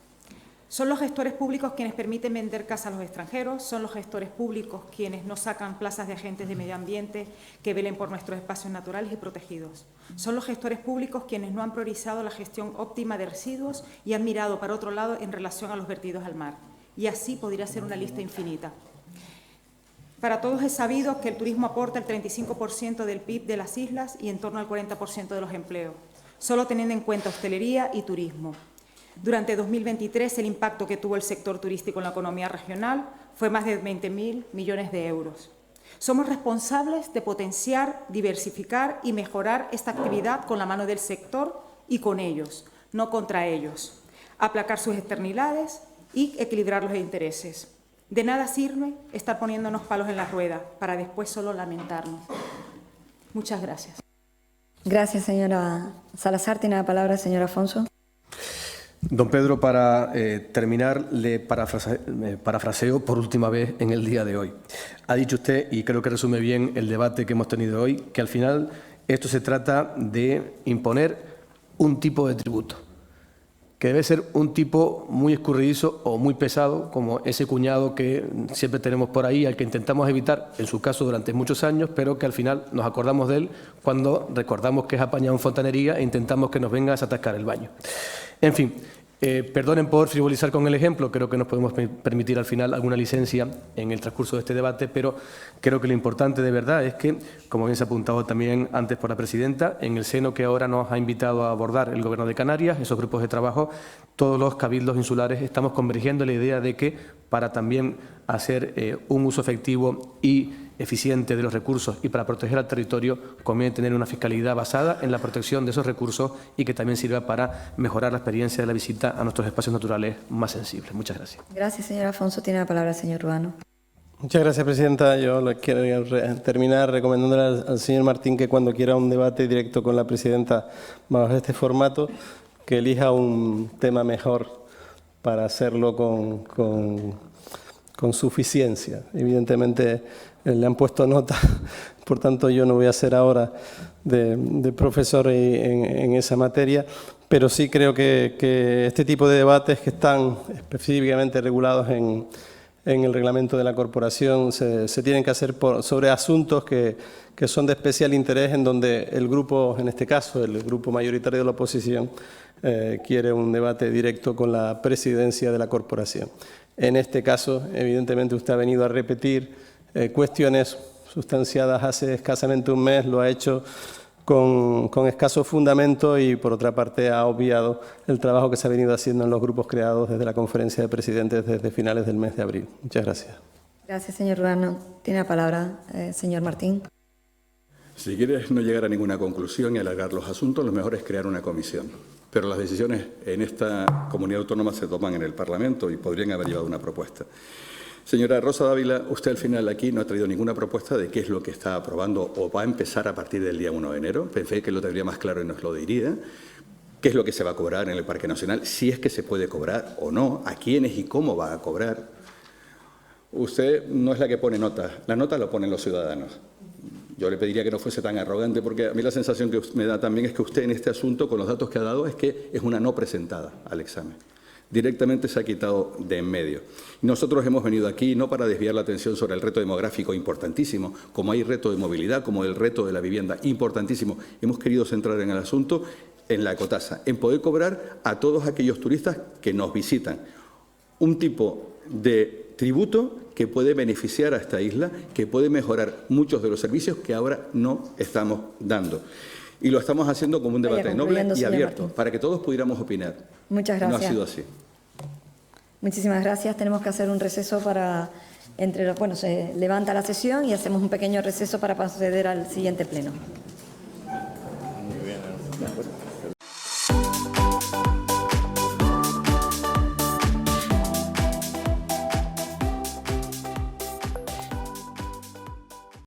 Son los gestores públicos quienes permiten vender casas a los extranjeros, son los gestores públicos quienes no sacan plazas de agentes de medio ambiente que velen por nuestros espacios naturales y protegidos. Son los gestores públicos quienes no han priorizado la gestión óptima de residuos y han mirado para otro lado en relación a los vertidos al mar. Y así podría ser una lista infinita. Para todos es sabido que el turismo aporta el 35% del PIB de las islas y en torno al 40% de los empleos, solo teniendo en cuenta hostelería y turismo. Durante 2023, el impacto que tuvo el sector turístico en la economía regional fue más de 20.000 millones de euros. Somos responsables de potenciar, diversificar y mejorar esta actividad con la mano del sector y con ellos, no contra ellos. Aplacar sus externalidades y equilibrar los intereses. De nada sirve estar poniéndonos palos en la rueda para después solo lamentarnos. Muchas gracias. Gracias, señora Salazar. Tiene la palabra el señor Afonso. Don Pedro, para terminar, le parafraseo por última vez en el día de hoy. Ha dicho usted, y creo que resume bien el debate que hemos tenido hoy, que al final esto se trata de imponer un tipo de tributo. que debe ser un tipo muy escurridizo o muy pesado, como ese cuñado que siempre tenemos por ahí, al que intentamos evitar, en su caso, durante muchos años, pero que al final nos acordamos de él cuando recordamos que es apañado en fontanería e intentamos que nos venga a desatascar el baño. En fin, perdonen por frivolizar con el ejemplo, creo que nos podemos permitir al final alguna licencia en el transcurso de este debate, pero creo que lo importante de verdad es que, como bien se ha apuntado también antes por la presidenta, en el seno que ahora nos ha invitado a abordar el Gobierno de Canarias, esos grupos de trabajo, todos los cabildos insulares estamos convergiendo en la idea de que para también hacer un uso efectivo y eficiente de los recursos y para proteger al territorio, conviene tener una fiscalidad basada en la protección de esos recursos y que también sirva para mejorar la experiencia de la visita a nuestros espacios naturales más sensibles. Muchas gracias. Gracias, señor Afonso. Tiene la palabra el señor Ruano. Muchas gracias, presidenta. Yo quiero terminar recomendándole al señor Martín que cuando quiera un debate directo con la presidenta bajo este formato, que elija un tema mejor para hacerlo con suficiencia. Evidentemente le han puesto nota, por tanto yo no voy a ser ahora de profesor en esa materia, pero sí creo que este tipo de debates que están específicamente regulados en el reglamento de la corporación se tienen que hacer sobre asuntos que son de especial interés, en donde el grupo, en este caso el grupo mayoritario de la oposición, quiere un debate directo con la presidencia de la corporación. En este caso, evidentemente, usted ha venido a repetir cuestiones sustanciadas hace escasamente un mes, lo ha hecho con escaso fundamento y, por otra parte, ha obviado el trabajo que se ha venido haciendo en los grupos creados desde la Conferencia de Presidentes desde finales del mes de abril. Muchas gracias. Gracias, señor Ruano. Tiene la palabra señor Martín. Si quieres no llegar a ninguna conclusión y alargar los asuntos, lo mejor es crear una comisión. Pero las decisiones en esta comunidad autónoma se toman en el Parlamento y podrían haber llevado una propuesta. Señora Rosa Dávila, usted al final aquí no ha traído ninguna propuesta de qué es lo que está aprobando o va a empezar a partir del día 1 de enero. Pensé que lo tendría más claro y nos lo diría. ¿Qué es lo que se va a cobrar en el Parque Nacional? Si es que se puede cobrar o no, a quiénes y cómo va a cobrar. Usted no es la que pone notas, la nota la ponen los ciudadanos. Yo le pediría que no fuese tan arrogante, porque a mí la sensación que me da también es que usted en este asunto, con los datos que ha dado, es que es una no presentada al examen. Directamente se ha quitado de en medio. Nosotros hemos venido aquí no para desviar la atención sobre el reto demográfico importantísimo, como hay reto de movilidad, como el reto de la vivienda importantísimo. Hemos querido centrar en el asunto, en la ecotasa, en poder cobrar a todos aquellos turistas que nos visitan un tipo de tributo que puede beneficiar a esta isla, que puede mejorar muchos de los servicios que ahora no estamos dando. Y lo estamos haciendo como un debate noble y abierto, para que todos pudiéramos opinar. Muchas gracias. No ha sido así. Muchísimas gracias. Tenemos que hacer un receso para... Bueno, se levanta la sesión y hacemos un pequeño receso para proceder al siguiente pleno.